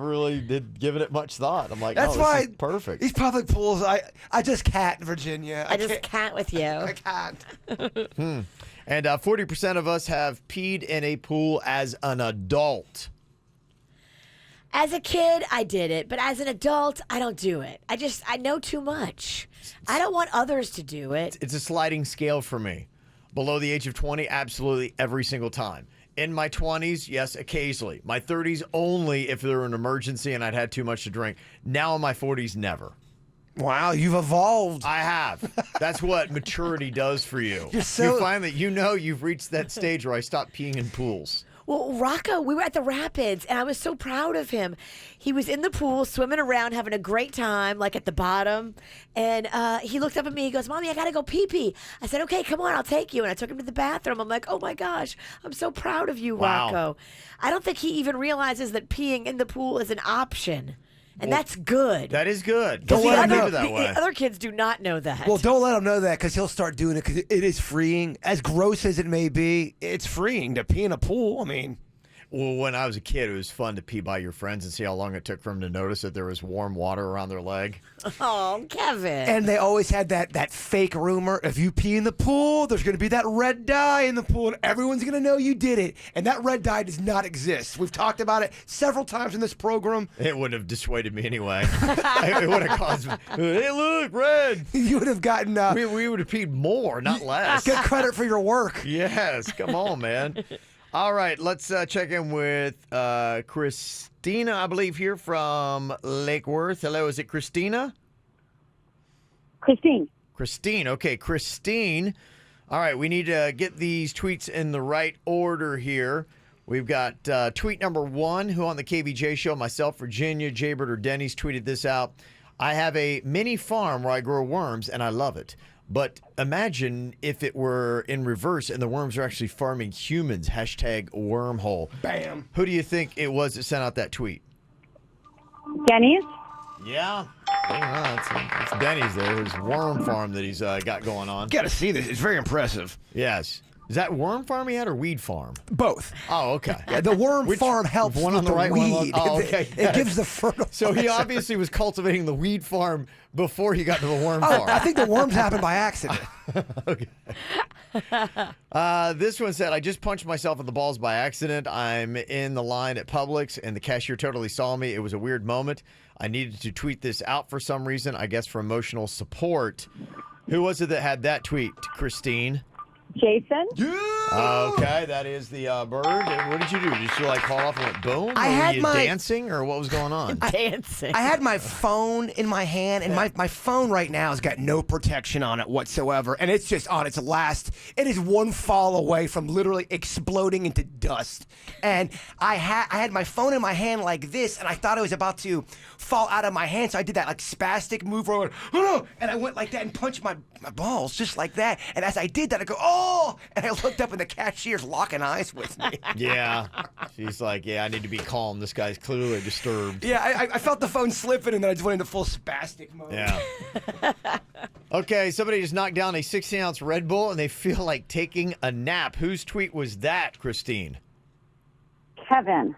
really did give it much thought. I'm like, that's oh, why this is perfect. These public pools, I just can't, Virginia. I just can't with you. I can't. And 40% of us have peed in a pool as an adult. As a kid, I did it, but as an adult, I don't do it. I know too much. I don't want others to do it. It's a sliding scale for me. Below the age of 20, absolutely every single time. In my 20s, yes, occasionally. My 30s, only if there were an emergency and I'd had too much to drink. Now in my 40s, never. Wow, you've evolved. I have. That's what maturity does for you. You're so- You finally, you've reached that stage where I stopped peeing in pools. Well, Rocco, we were at the Rapids, and I was so proud of him. He was in the pool, swimming around, having a great time, like at the bottom. And he looked up at me. He goes, Mommy, I got to go pee-pee. I said, okay, come on, I'll take you. And I took him to the bathroom. I'm like, oh, my gosh, I'm so proud of you, Wow. Rocco. I don't think he even realizes that peeing in the pool is an option. And that's good. That is good. Don't let him know. that way. The other kids do not know that. Well, don't let him know that because he'll start doing it because it is freeing. As gross as it may be, it's freeing to pee in a pool. I mean, Well, when I was a kid, it was fun to pee by your friends and see how long it took for them to notice that there was warm water around their leg. Oh, Kevin. And they always had that fake rumor, if you pee in the pool, there's going to be that red dye in the pool, and everyone's going to know you did it. And that red dye does not exist. We've talked about it several times in this program. It wouldn't have dissuaded me anyway. It would have caused me, hey, look, red. You would have gotten... We would have peed more, not less. Get credit for your work. Yes, come on, man. All right, let's check in with Christina, I believe, here from Lake Worth. Hello, is it Christina? Christine. Christine. Okay, Christine. All right, we need to get these tweets in the right order here. We've got tweet number 1, who on the KVJ show, myself, Virginia, Jaybird, or Denny's tweeted this out. I have a mini farm where I grow worms, and I love it. But imagine if it were in reverse and the worms are actually farming humans. Hashtag wormhole. Bam. Who do you think it was that sent out that tweet? Denny's. Yeah. It's Denny's there. His worm farm that he's got going on. Got to see this. It's very impressive. Yes. Is that worm farm he had or weed farm? Both. Oh, okay. Yeah, the worm farm helps one with on the right, weed. one on, oh, okay. It gives the fertilizer. So he obviously was cultivating the weed farm before he got to the worm farm. I think the worms happened by accident. Okay. This one said, I just punched myself in the balls by accident. I'm in the line at Publix, and the cashier totally saw me. It was a weird moment. I needed to tweet this out for some reason, I guess for emotional support. Who was it that had that tweet, Christine? Jason. Okay, that is the bird. What did you do? Did you like call off and went boom? I had were you dancing, or what was going on? Dancing. I had my phone in my hand, and my phone right now has got no protection on it whatsoever, and it's just on its last. It is one fall away from literally exploding into dust. And I had my phone in my hand like this, and I thought it was about to fall out of my hand, so I did that like spastic move where I went, oh no, and I went like that and punched my balls just like that. And as I did that, I go, oh, and I looked up and the cashier's locking eyes with me. Yeah. She's like, yeah, I need to be calm. This guy's clearly disturbed. Yeah, I felt the phone slipping, and then I just went into full spastic mode. Yeah. Okay, somebody just knocked down a 16-ounce Red Bull, and they feel like taking a nap. Whose tweet was that, Christine? Kevin.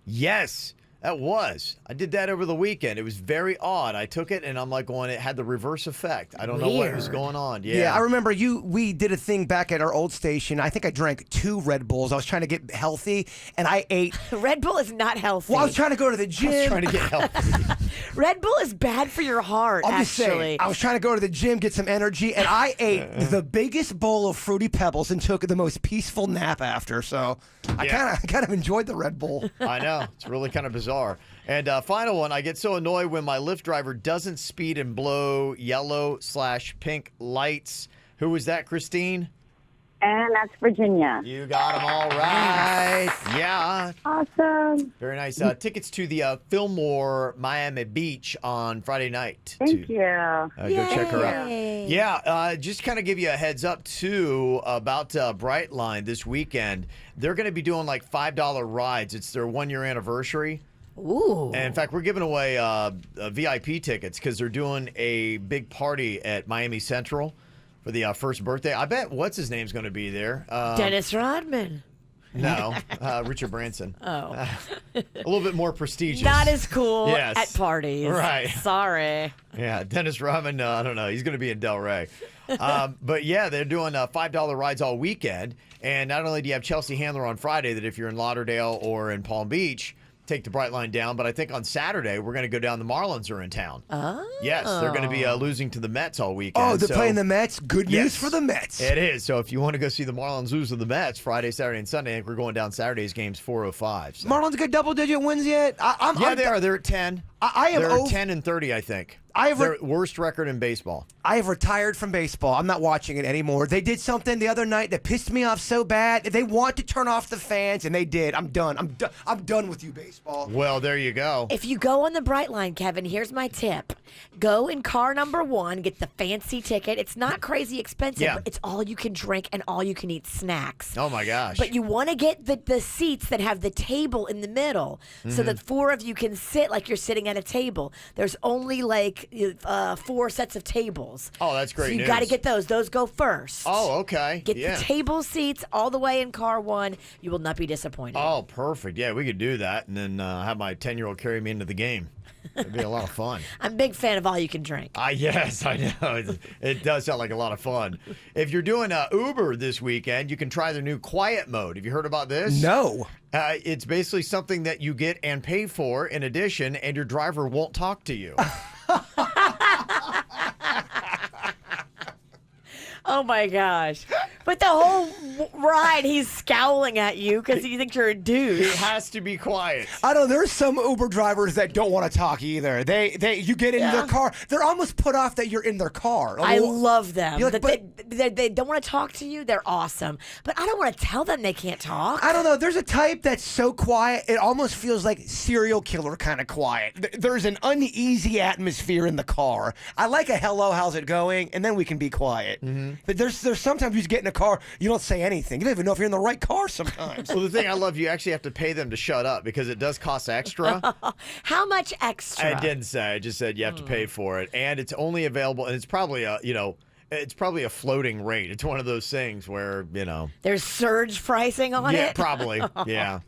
Yes, that was. I did that over the weekend. It was very odd. I took it, and I'm like going, it had the reverse effect. I don't know what was going on. Yeah, I remember we did a thing back at our old station. I think I drank 2 Red Bulls. I was trying to get healthy, and I ate. Red Bull is not healthy. Well, I was trying to go to the gym. I was trying to get healthy. Red Bull is bad for your heart, I'm just saying, I was trying to go to the gym, get some energy, and I ate the biggest bowl of Fruity Pebbles and took the most peaceful nap after. So I kind of enjoyed the Red Bull. I know. It's really kind of bizarre. And final one, I get so annoyed when my Lyft driver doesn't speed and blow yellow/pink lights. Who was that, Christine? And that's Virginia. You got them all right. Yeah. Awesome. Very nice. Tickets to the Fillmore Miami Beach on Friday night. Thank you. Go check her out. Yeah, just kind of give you a heads up, too, about Brightline this weekend. They're going to be doing like $5 rides. It's their 1-year anniversary. Ooh. And in fact, we're giving away VIP tickets because they're doing a big party at Miami Central for the first birthday. I bet what's his name's going to be there. Dennis Rodman. No, Richard Branson. Oh. A little bit more prestigious. Not as cool Yes. at parties. Right. Sorry. Yeah, Dennis Rodman, I don't know. He's going to be in Delray. But yeah, they're doing $5 rides all weekend. And not only do you have Chelsea Handler on Friday, that if you're in Lauderdale or in Palm Beach, take the Brightline down, but I think on Saturday we're going to go down. The Marlins are in town. Oh. Yes, they're going to be losing to the Mets all weekend. Oh, they're playing the Mets? Good news for the Mets. It is. So if you want to go see the Marlins lose to the Mets Friday, Saturday, and Sunday, I think we're going down Saturday's games 4:05. So. Marlins got double-digit wins yet? They are. They're at 10. They're 10 and 30, I think. Their worst record in baseball. I have retired from baseball. I'm not watching it anymore. They did something the other night that pissed me off so bad. They want to turn off the fans, and they did. I'm done. I'm done with you, baseball. Well, there you go. If you go on the Brightline, Kevin, here's my tip. Go in car number 1, get the fancy ticket. It's not crazy expensive, but it's all you can drink and all you can eat snacks. Oh, my gosh. But you want to get the seats that have the table in the middle so that 4 of you can sit like you're sitting at a table. There's only like like 4 sets of tables. Oh, that's great So you news. got to get those. Those go first. Oh, okay. Get yeah. the table seats all the way in car 1. You will not be disappointed. Oh, perfect. Yeah, we could do that, and then have my 10-year-old carry me into the game. It'd be a lot of fun. I'm a big fan of all you can drink. Yes, I know. It does sound like a lot of fun. If you're doing Uber this weekend, you can try their new quiet mode. Have you heard about this? No. It's basically something that you get and pay for in addition, and your driver won't talk to you. Oh my gosh. But the whole ride, he's scowling at you because he thinks you're a It douche. has to be quiet. I know there's some Uber drivers that don't want to talk either. You get in their car, they're almost put off that you're in their car. I love them. You're like, They don't want to talk to you. They're awesome. But I don't want to tell them they can't talk. I don't know. There's a type that's so quiet, it almost feels like serial killer kind of quiet. There's an uneasy atmosphere in the car. I like a hello, how's it going? And then we can be quiet. But there's sometimes you just get in a car, you don't say anything. You don't even know if you're in the right car sometimes. Well, the thing I love, you actually have to pay them to shut up because it does cost extra. How much extra? I didn't say. I just said you have to pay for it, and it's only available. And it's probably it's probably a floating rate. It's one of those things where There's surge pricing on yeah, it? probably, yeah.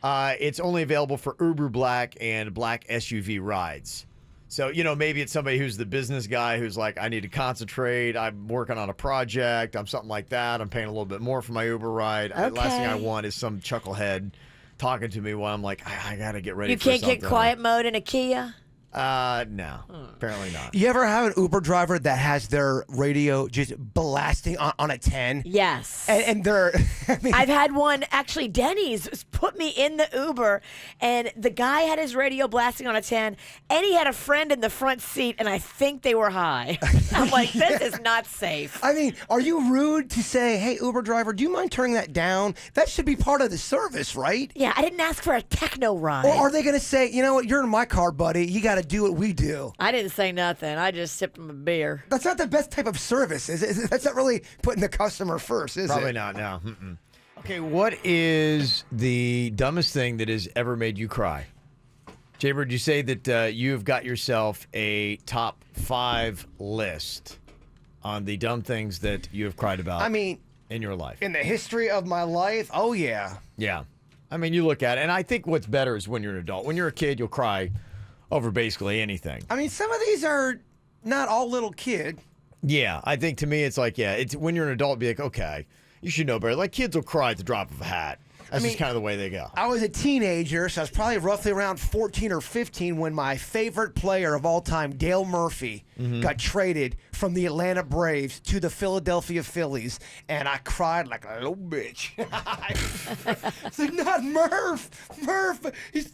It's only available for Uber Black and Black SUV rides. So, maybe it's somebody who's the business guy who's like, I need to concentrate. I'm working on a project. I'm something like that. I'm paying a little bit more for my Uber ride. The last thing I want is some chucklehead talking to me while I'm like, I got to get ready You for can't something. get quiet mode in a Kia? No, apparently not. You ever have an Uber driver that has their radio just blasting on a 10? Yes. And they're, I mean, I've had one, actually, Denny's put me in the Uber, and the guy had his radio blasting on a 10, and he had a friend in the front seat, and I think they were high. I'm like, this is not safe. I mean, are you rude to say, hey, Uber driver, do you mind turning that down? That should be part of the service, right? Yeah, I didn't ask for a techno ride. Or are they going to say, you know what, you're in my car, buddy. You got to do what we do. I didn't say nothing. I just sipped him a beer. That's not the best type of service, is it? That's not really putting the customer first, is Probably it? not, no. Mm-mm. Okay, what is the dumbest thing that has ever made you cry? Jaybird, you say that you've got yourself a top 5 list on the dumb things that you have cried about I mean, in your life. in the history of my life, oh, yeah. Yeah. I mean, you look at it, and I think what's better is when you're an adult. When you're a kid, you'll cry over basically anything. I mean, some of these are not all little kid. Yeah, I think to me it's like, it's when you're an adult, be like, okay, you should know better. Like kids will cry at the drop of a hat. That's just kind of the way they go. I was a teenager, so I was probably roughly around 14 or 15 when my favorite player of all time, Dale Murphy, got traded from the Atlanta Braves to the Philadelphia Phillies, and I cried like a little bitch. It's like, not Murph! He's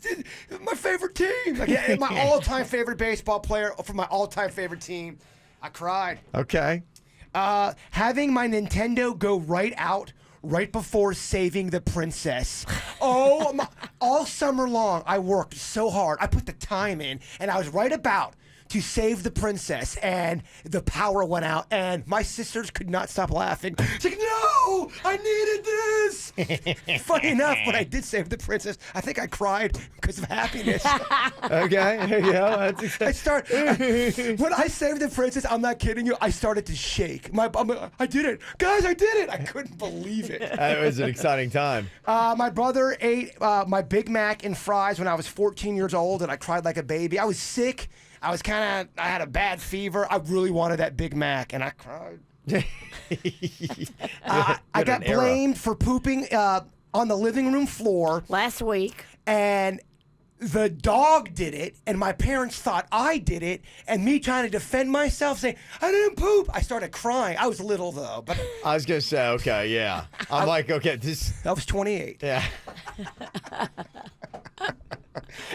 my favorite team! Like, my all-time favorite baseball player from my all-time favorite team. I cried. Okay. Having my Nintendo go right out right before saving the princess. Oh, all summer long, I worked so hard. I put the time in, and I was right about to save the princess, and the power went out, and my sisters could not stop laughing. It's like, no, I needed this. Funny enough, when I did save the princess, I think I cried because of happiness. Okay, there you go. That's When I saved the princess, I'm not kidding you, I started to shake. I did it. Guys, I did it. I couldn't believe it. That was an exciting time. My brother ate my Big Mac and fries when I was 14 years old, and I cried like a baby. I was sick. I had a bad fever. I really wanted that Big Mac, and I cried. I got blamed for pooping on the living room floor last week, and the dog did it, and my parents thought I did it, and me trying to defend myself, saying, I didn't poop. I started crying. I was little, though. But I was going to say, okay, yeah. I'm like, okay, this... I was 28. Yeah.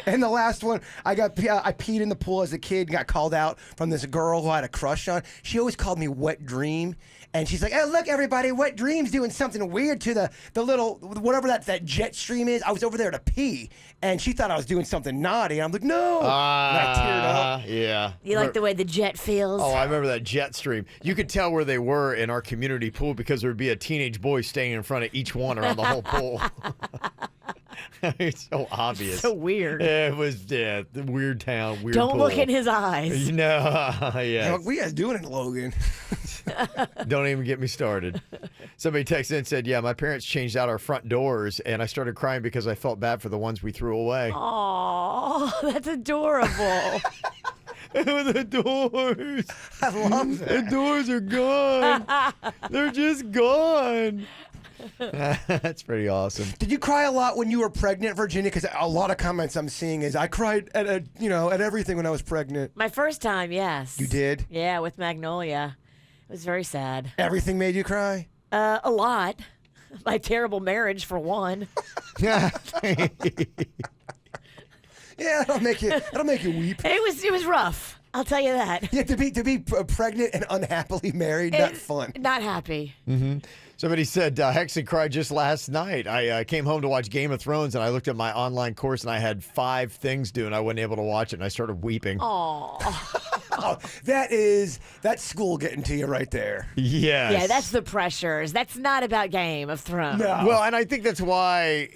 And the last one, I peed in the pool as a kid and got called out from this girl who I had a crush on. She always called me Wet Dream. And she's like, hey, look, everybody, Wet Dream's doing something weird to the little, whatever that jet stream is. I was over there to pee. And she thought I was doing something naughty. I'm like, no. And I teared up. Yeah. You like the way the jet feels? Oh, I remember that jet stream. You could tell where they were in our community pool because there would be a teenage boy staying in front of each one around the whole pool. It's so obvious. So weird. Yeah, it was the weird town, weird Don't pool. look in his eyes. You know, yeah. What you guys doing in Logan? Don't even get me started. Somebody texted in and said, yeah, my parents changed out our front doors, and I started crying because I felt bad for the ones we threw away. Oh, that's adorable. The doors. I love that. The doors are gone. They're just gone. That's pretty awesome. Did you cry a lot when you were pregnant, Virginia? Because a lot of comments I'm seeing is I cried at at everything when I was pregnant. My first time, yes. You did? Yeah, with Magnolia. It was very sad. Everything made you cry? A lot. My terrible marriage, for one. Yeah, that'll make you weep. It was rough. I'll tell you that. Yeah, to be pregnant and unhappily married, not fun. Not happy. Mm-hmm. Somebody said, Hexy cried just last night. I came home to watch Game of Thrones, and I looked at my online course, and I had 5 things due, and I wasn't able to watch it, and I started weeping. Oh, that's school getting to you right there. Yes. Yeah, that's the pressures. That's not about Game of Thrones. No. Well, and I think that's why,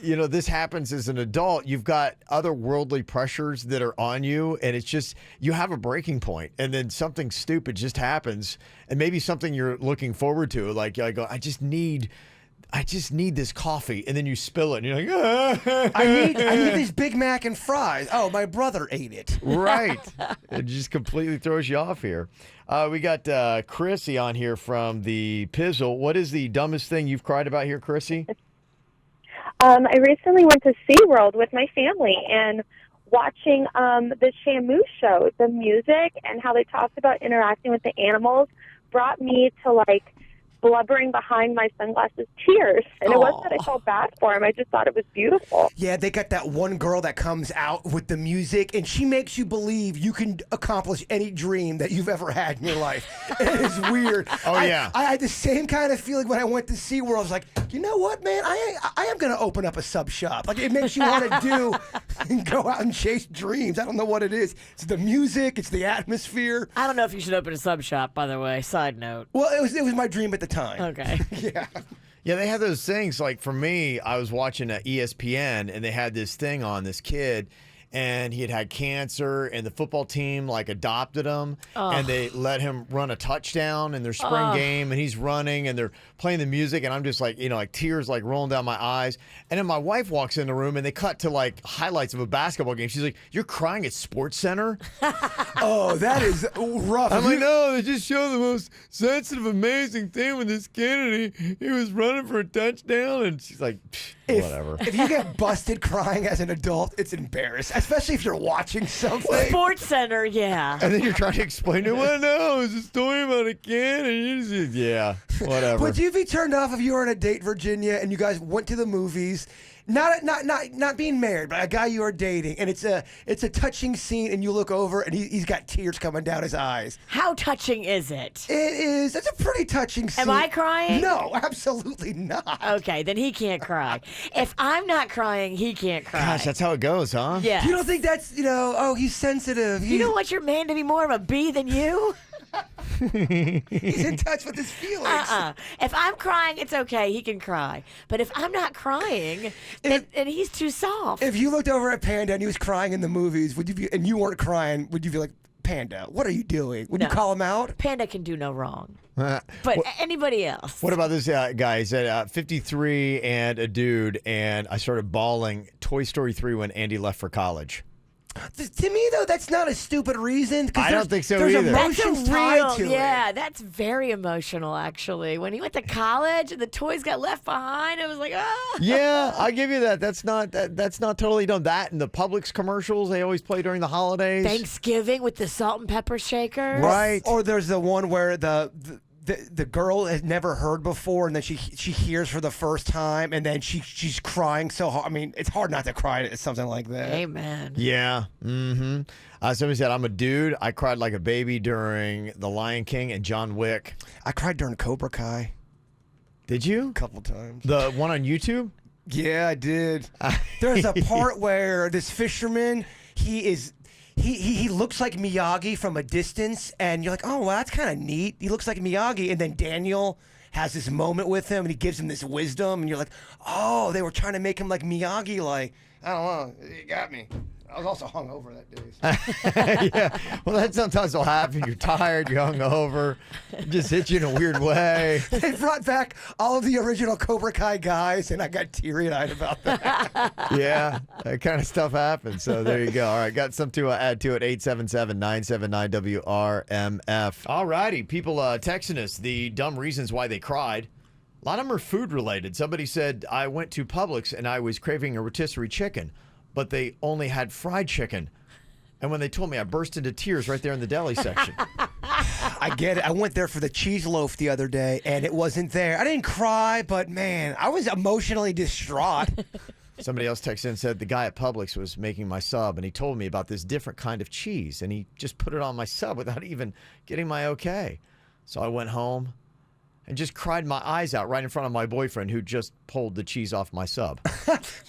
this happens as an adult. You've got other worldly pressures that are on you, and it's just, you have a breaking point, and then something stupid just happens, and maybe something you're looking forward to. Like, I go, I just need this coffee, and then you spill it, and you're like, I need this Big Mac and fries. Oh, my brother ate it. Right. It just completely throws you off here. We got Chrissy on here from the Pizzle. What is the dumbest thing you've cried about here, Chrissy? I recently went to SeaWorld with my family and watching the Shamu show, the music and how they talked about interacting with the animals brought me to blubbering behind my sunglasses tears. And it wasn't that I felt bad for him. I just thought it was beautiful. Yeah, they got that one girl that comes out with the music, and she makes you believe you can accomplish any dream that you've ever had in your life. It is weird. Oh, yeah. I had the same kind of feeling when I went to SeaWorld. I was like, you know what, man? I am going to open up a sub shop. Like, it makes you want to do and go out and chase dreams. I don't know what it is. It's the music. It's the atmosphere. I don't know if you should open a sub shop, by the way. Side note. Well, it was my dream at the time. Okay. Yeah. Yeah, they had those things. Like, for me, I was watching ESPN, and they had this thing on this kid, and he had cancer, and the football team adopted him, and they let him run a touchdown in their spring game, and he's running, and they're playing the music, and I'm just tears rolling down my eyes. And then my wife walks in the room, and they cut to highlights of a basketball game. She's like, "You're crying at Sports Center?" Oh, that is rough. I'm like, no, they just show the most sensitive, amazing thing with this kid, and he was running for a touchdown, and she's like, whatever. If you get busted crying as an adult, it's embarrassing, especially if you're watching something. Sports Center, yeah. And then you're trying to explain to him, well, no, it's a story about a kid, and you just, yeah, whatever. Would you be turned off if you were on a date, Virginia, and you guys went to the movies? Not being married, but a guy you are dating, and it's a touching scene, and you look over, and he's got tears coming down his eyes. How touching is it? It is. It's a pretty touching scene. Am I crying? No, absolutely not. Okay, then he can't cry. If I'm not crying, he can't cry. Gosh, that's how it goes, huh? Yeah. You don't think that's he's sensitive. You don't want your man to be more of a bee than you? He's in touch with his feelings. If I'm crying, it's okay. He can cry. But if I'm not crying, then he's too soft. If you looked over at Panda and he was crying in the movies, and you weren't crying, would you be like, Panda, what are you doing? Would you call him out? Panda can do no wrong. But Anybody else? What about this guy? He said 53 and a dude, and I started bawling Toy Story 3 when Andy left for college. To me, though, that's not a stupid reason. I don't think so there's either. Emotions tied to it. Yeah, that's very emotional, actually. When he went to college and the toys got left behind, it was like, ah. Yeah, I'll give you that. That's not totally dumb. That and the Publix commercials they always play during the holidays. Thanksgiving with the salt and pepper shakers. Right. Or there's the one where the girl has never heard before, and then she hears for the first time, and then she's crying so hard. I mean, it's hard not to cry at something like that. Amen. Yeah. Mm-hmm. Somebody said, I'm a dude. I cried like a baby during The Lion King and John Wick. I cried during Cobra Kai. Did you? A couple times. The one on YouTube? Yeah, I did. There's a part where this fisherman, he looks like Miyagi from a distance, and you're like, oh, well, that's kind of neat. He looks like Miyagi. And then Daniel has this moment with him, and he gives him this wisdom, and you're like, oh, they were trying to make him like Miyagi, like, I don't know, you got me. I was also hungover that day. So. Yeah. Well, that sometimes will happen. You're tired, you're hungover, it just hits you in a weird way. They brought back all of the original Cobra Kai guys, and I got teary-eyed about that. Yeah, that kind of stuff happens. So there you go. All right, got some to add to it. 877-979-WRMF. All righty, people texting us the dumb reasons why they cried. A lot of them are food related. Somebody said, I went to Publix and I was craving a rotisserie chicken, but they only had fried chicken. And when they told me, I burst into tears right there in the deli section. I get it. I went there for the cheese loaf the other day, and it wasn't there. I didn't cry, but man, I was emotionally distraught. Somebody else texted in and said, the guy at Publix was making my sub, and he told me about this different kind of cheese, and he just put it on my sub without even getting my okay. So I went home and just cried my eyes out right in front of my boyfriend who just pulled the cheese off my sub.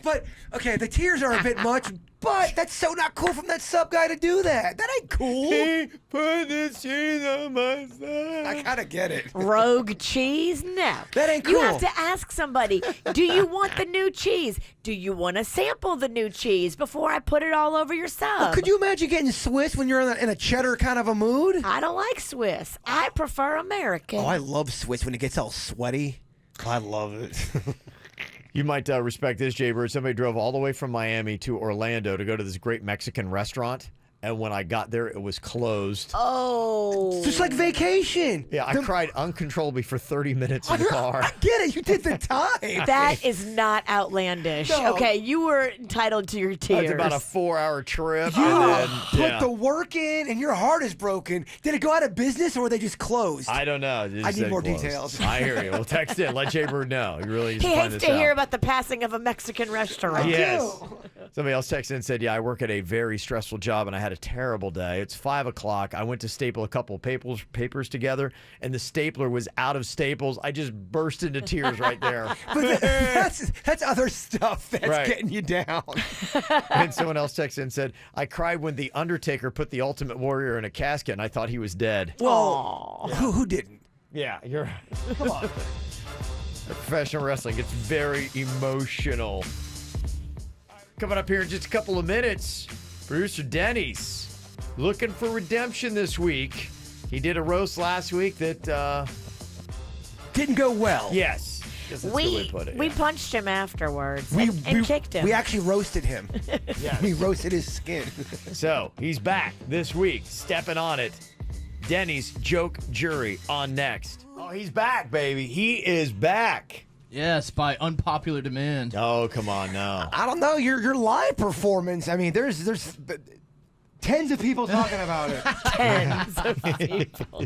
But, okay, the tears are a bit much, but that's so not cool from that sub guy to do that. That ain't cool. He put this cheese on my sub. I kind of get it. Rogue cheese? No. That ain't cool. You have to ask somebody, do you want the new cheese? Do you want to sample the new cheese before I put it all over your sub? Well, could you imagine getting Swiss when you're in a cheddar kind of a mood? I don't like Swiss. I prefer American. Oh, I love Swiss when it gets all sweaty. I love it. You might respect this, Jaybird. Somebody drove all the way from Miami to Orlando to go to this great Mexican restaurant. And when I got there, it was closed. Oh. Just like vacation. Yeah, I cried uncontrollably for 30 minutes in the car. I get it. You did the time. That is not outlandish. No. Okay, you were entitled to your tears. It's about a 4-hour trip. You and then, put the work in, and your heart is broken. Did it go out of business, or were they just closed? I don't know. It just I need said more closed. details. I hear you. Well, text in. Let Jaybird know. You really need He to find hates this to hear out. about the passing of a Mexican restaurant. Yes. Somebody else texted in and said, yeah, I work at a very stressful job, and I had a terrible day. It's 5 o'clock. I went to staple a couple of papers together, and the stapler was out of staples. I just burst into tears right there. But that's other stuff that's Right. getting you down. And someone else texted in and said, I cried when The Undertaker put the Ultimate Warrior in a casket, and I thought he was dead. Well, who didn't? Yeah, you're Come on. professional wrestling gets very emotional. Coming up here in just a couple of minutes, producer Dennys looking for redemption this week. He did a roast last week that Didn't go well. yes, guess that's the way to put it. We yeah. punched him afterwards and kicked him. We actually roasted him. Yes. We roasted his skin. So he's back this week, stepping on it. Denny's joke jury on next. Oh, he's back, baby. He is back. Yes, by unpopular demand. Oh, come on now. I don't know your live performance. I mean, there's tens of people talking about it. Tens of people.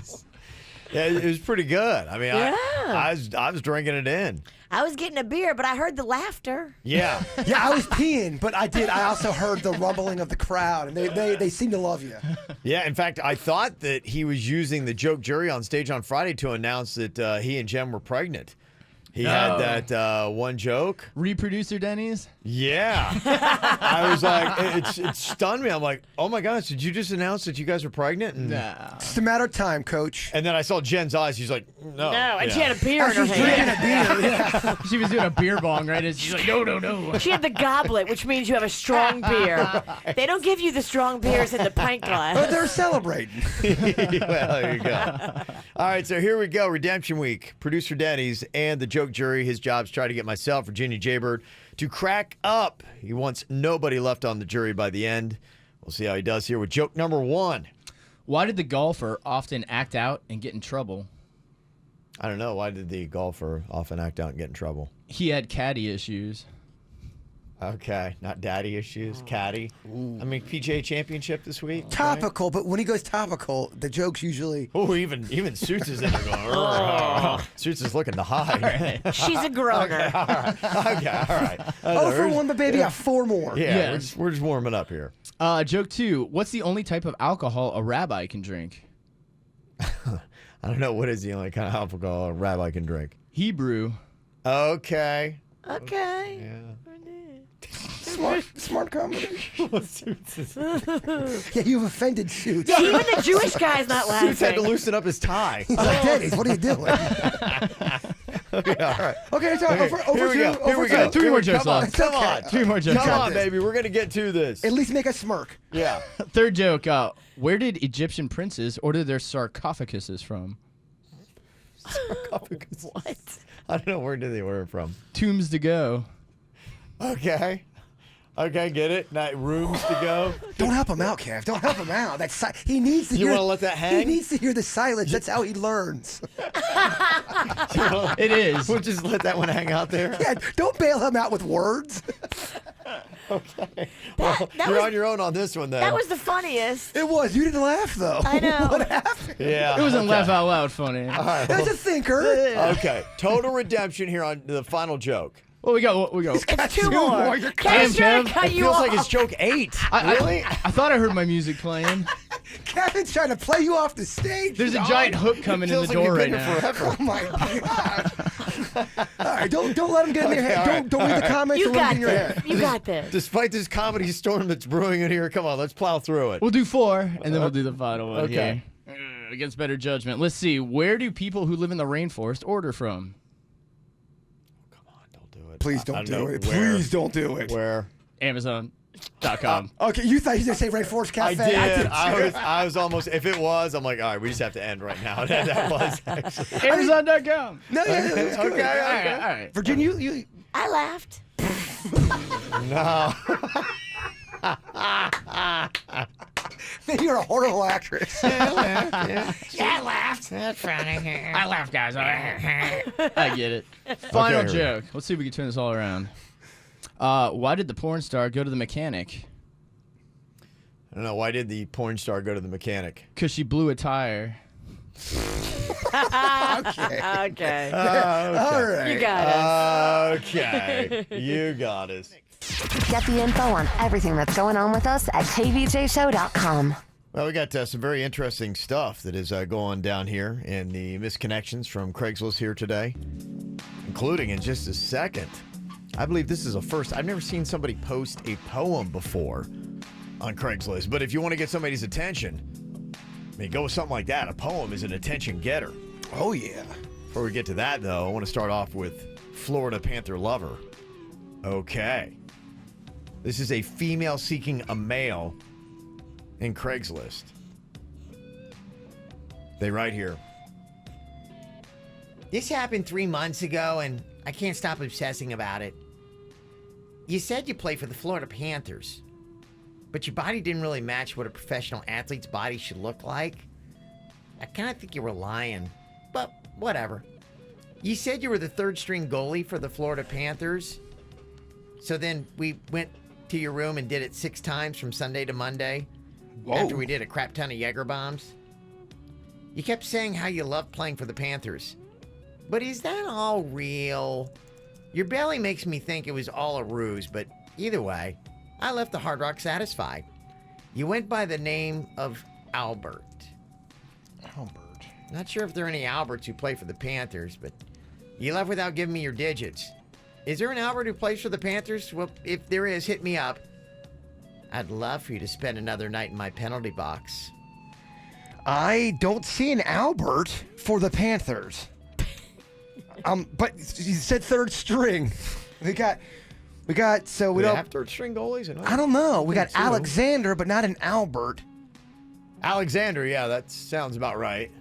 Yeah, it was pretty good. I mean, Yeah. I was drinking it in. I was getting a beer, but I heard the laughter. Yeah. Yeah, I was peeing, but I also heard the rumbling of the crowd, and they seem to love you. Yeah, in fact, I thought that he was using the joke jury on stage on Friday to announce that he and Jem were pregnant. He had that one joke. Reproducer Denny's? Yeah. I was like, it stunned me. I'm like, oh my gosh, did you just announce that you guys were pregnant? And, Nah. It's a matter of time, Coach. and then I saw Jen's eyes. She's like, no. No, and Yeah. she had a beer in her She's drinking hand. a beer. Yeah. She was doing a beer bong, right? And she's like, no. She had the goblet, which means you have a strong beer. They don't give you the strong beers in the pint But glass. they're celebrating. Well, there you go. All right, so here we go. Redemption Week. Producer Denny's and the joke jury. His job's try to get myself, Virginia Jaybird, to crack up. He wants nobody left on the jury by the end. We'll see how he does here with joke number 1. Why did the golfer often act out and get in trouble? I don't know. Why did the golfer often act out and get in trouble? He had caddy issues. Okay, not daddy issues, caddy. I mean, PGA Championship this week. Topical, but when he goes topical, the joke's usually. Oh, even Suits is in there going. Suits is looking to hide. She's a groaner. Okay, all right. Oh, for one, but baby, I have 4 more. Yeah, Yes. we're just warming up here. Joke 2. What's the only type of alcohol a rabbi can drink? I don't know what is the only kind of alcohol a rabbi can drink. Hebrew. Okay. Okay. Yeah. Smart combination. What suits is it? Yeah, you've offended Suits. Even the Jewish guy's not laughing. Suits had to loosen up his tie. He's like, Denny's, what are you doing? Okay, all right. Okay, so Okay, over here we two. go. Here we go. Three more jokes Come on. left. Come on. Three more jokes Come left. on, baby. We're gonna get to this. At least make us smirk. Yeah. Third joke. Where did Egyptian princes order their sarcophaguses from? Sarcophagus. What? I don't know. Where did they order it from? Tombs to go. Okay. Okay, get it? Rooms to go. Don't help him out, Kev. Don't help him out. He needs to You hear. wanna let that hang? He needs to hear the silence. That's how he learns. It is. We'll just let that one hang out there. Yeah, don't bail him out with words. Okay. Well, that you're was- on your own on this one then. That was the funniest. It was. You didn't laugh though. I know. What happened? Yeah. It wasn't okay. laugh out loud funny. All right. That's a thinker. Okay. Total redemption here on the final joke. Well, we go. It's two more. You're Kev's trying to Kev. cut It you feels off. like it's joke 8. Really? I thought I heard my music playing. Kevin's trying to play you off the stage. There's a dog. giant hook coming in the Feels like door you've right been here now. forever. Oh my god! All right, don't let him get in your head. all right, Don't read the comments. You and let him got get in your head. this. You got this. Despite this comedy storm that's brewing in here, come on, let's plow through it. We'll do 4, and then we'll do the final one. Okay. Here. Against better judgment. Let's see. Where do people who live in the rainforest order from? Come on, don't do it. Please I don't know do it. where. Please don't do it. Where? Amazon.com. Okay, you thought you were going to say Rainforest I Cafe. did. too. I was almost. If it was, I'm like, all right, we just have to end right now. That was actually. Amazon.com. No, yeah, that was good. Okay. All right. Virginia, you I laughed. No. you're a horrible actress. Yeah, I laughed. I laugh, guys. I get it. Final Okay. joke. Let's see if we can turn this all around. Why did the porn star go to the mechanic? I don't know. Why did the porn star go to the mechanic? Because she blew a tire. Okay. Okay. All right. You got us. Okay. You got us. Get the info on everything that's going on with us at kvjshow.com. Well, we got some very interesting stuff that is going down here in the misconnections from Craigslist here today, including in just a second. I believe this is a first. I've never seen somebody post a poem before on Craigslist, but if you want to get somebody's attention, I mean, go with something like that. A poem is an attention getter. Oh yeah. Before we get to that, though, I want to start off with Florida Panther Lover. Okay. This is a female seeking a male in Craigslist. They write here. This happened 3 months ago, and I can't stop obsessing about it. You said you play for the Florida Panthers, but your body didn't really match what a professional athlete's body should look like. I kind of think you were lying, but whatever. You said you were the third string goalie for the Florida Panthers, so then we went to your room and did it 6 times from Sunday to Monday. Whoa. After we did a crap ton of Jaeger bombs. You kept saying how you love playing for the Panthers. But is that all real? Your belly makes me think it was all a ruse, but either way, I left the Hard Rock satisfied. You went by the name of Albert. Albert. Not sure if there are any Alberts who play for the Panthers, but you left without giving me your digits. Is there an Albert who plays for the Panthers? Well, if there is, hit me up. I'd love for you to spend another night in my penalty box. I don't see an Albert for the Panthers. But you said third string. We got. So we Do they don't have third string goalies? I don't know. We got think so. Alexander, but not an Albert. Alexander, yeah, that sounds about right.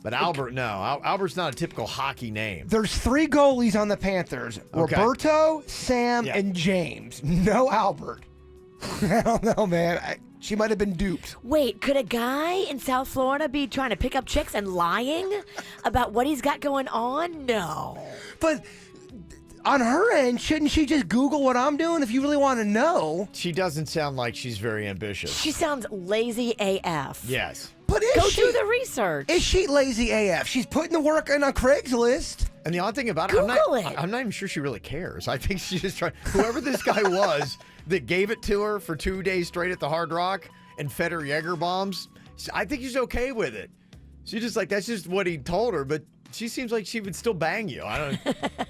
But Albert, no. Albert's not a typical hockey name. There's 3 goalies on the Panthers: Okay. Roberto, Sam, Yeah. and James. No Albert. I don't know, man. She might have been duped. Wait, could a guy in South Florida be trying to pick up chicks and lying about what he's got going on? No. But on her end, shouldn't she just Google what I'm doing if you really want to know? She doesn't sound like she's very ambitious. She sounds lazy AF. Yes. But is Go she, do the research. Is she lazy AF? She's putting the work in on Craigslist. And the odd thing about it, Google it. I'm not even sure she really cares. I think she's just trying. Whoever this guy was that gave it to her for 2 days straight at the Hard Rock and fed her Jaeger bombs, I think she's okay with it. She's just like, that's just what he told her, but she seems like she would still bang you. I don't.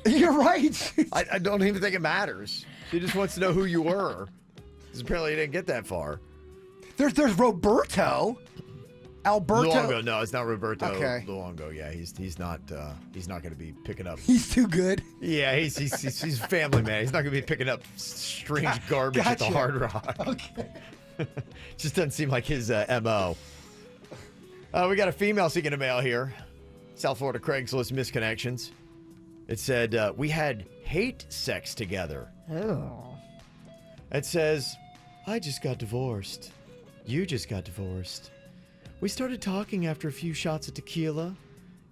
You're right. I don't even think it matters. She just wants to know who you were. Because apparently you didn't get that far. There's Roberto. Alberto. Luongo, no, it's not Roberto. Okay. Luongo, yeah, he's not going to be picking up. He's too good. Yeah, he's a family man. He's not going to be picking up strange garbage at the Gotcha. Hard Rock. Okay. Just doesn't seem like his MO. We got a female seeking a male here. South Florida Craigslist misconnections. It said, we had hate sex together. Oh. It says, I just got divorced. You just got divorced. We started talking after a few shots of tequila.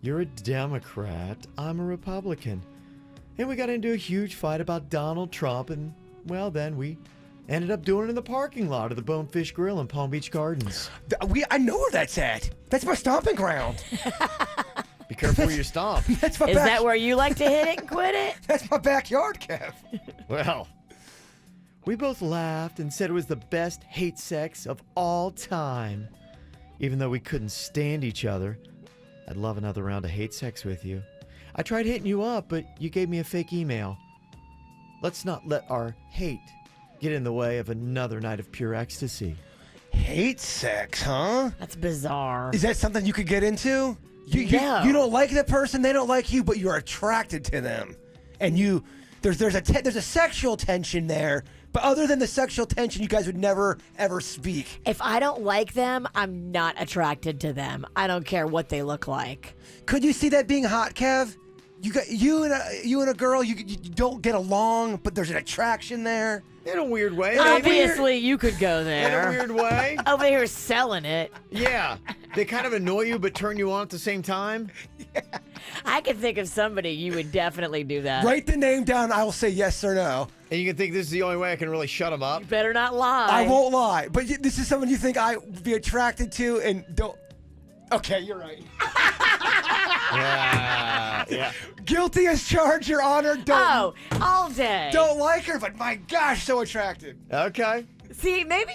You're a Democrat. I'm a Republican. And we got into a huge fight about Donald Trump. And, well, then we ended up doing it in the parking lot of the Bonefish Grill in Palm Beach Gardens. I know where that's at. That's my stomping ground. Be careful where you stomp. That's my Is that where you like to hit it and quit it? That's my backyard, Kev. Well, we both laughed and said it was the best hate sex of all time. Even though we couldn't stand each other, I'd love another round of hate sex with you. I tried hitting you up, but you gave me a fake email. Let's not let our hate get in the way of another night of pure ecstasy. Hate sex, huh? That's bizarre. Is that something you could get into? You don't like that person, they don't like you, but you're attracted to them. And there's a sexual tension there, but other than the sexual tension, you guys would never ever speak. If I don't like them, I'm not attracted to them. I don't care what they look like. Could you see that being hot, Kev? You and a girl, you don't get along, but there's an attraction there. In a weird way. Obviously, you could go In there. a weird way. Over here selling it. Yeah. They kind of annoy you but turn you on at the same time. I could think of somebody you would definitely do that. Write the name down. I will say yes or no. And you can think this is the only way I can really shut them up. You better not lie. I won't lie. But this is someone you think I would be attracted to and don't. Okay, you're right. Yeah. Guilty as charged, Your Honor. Oh, all day. Don't like her, but my gosh, so attracted. Okay. See, maybe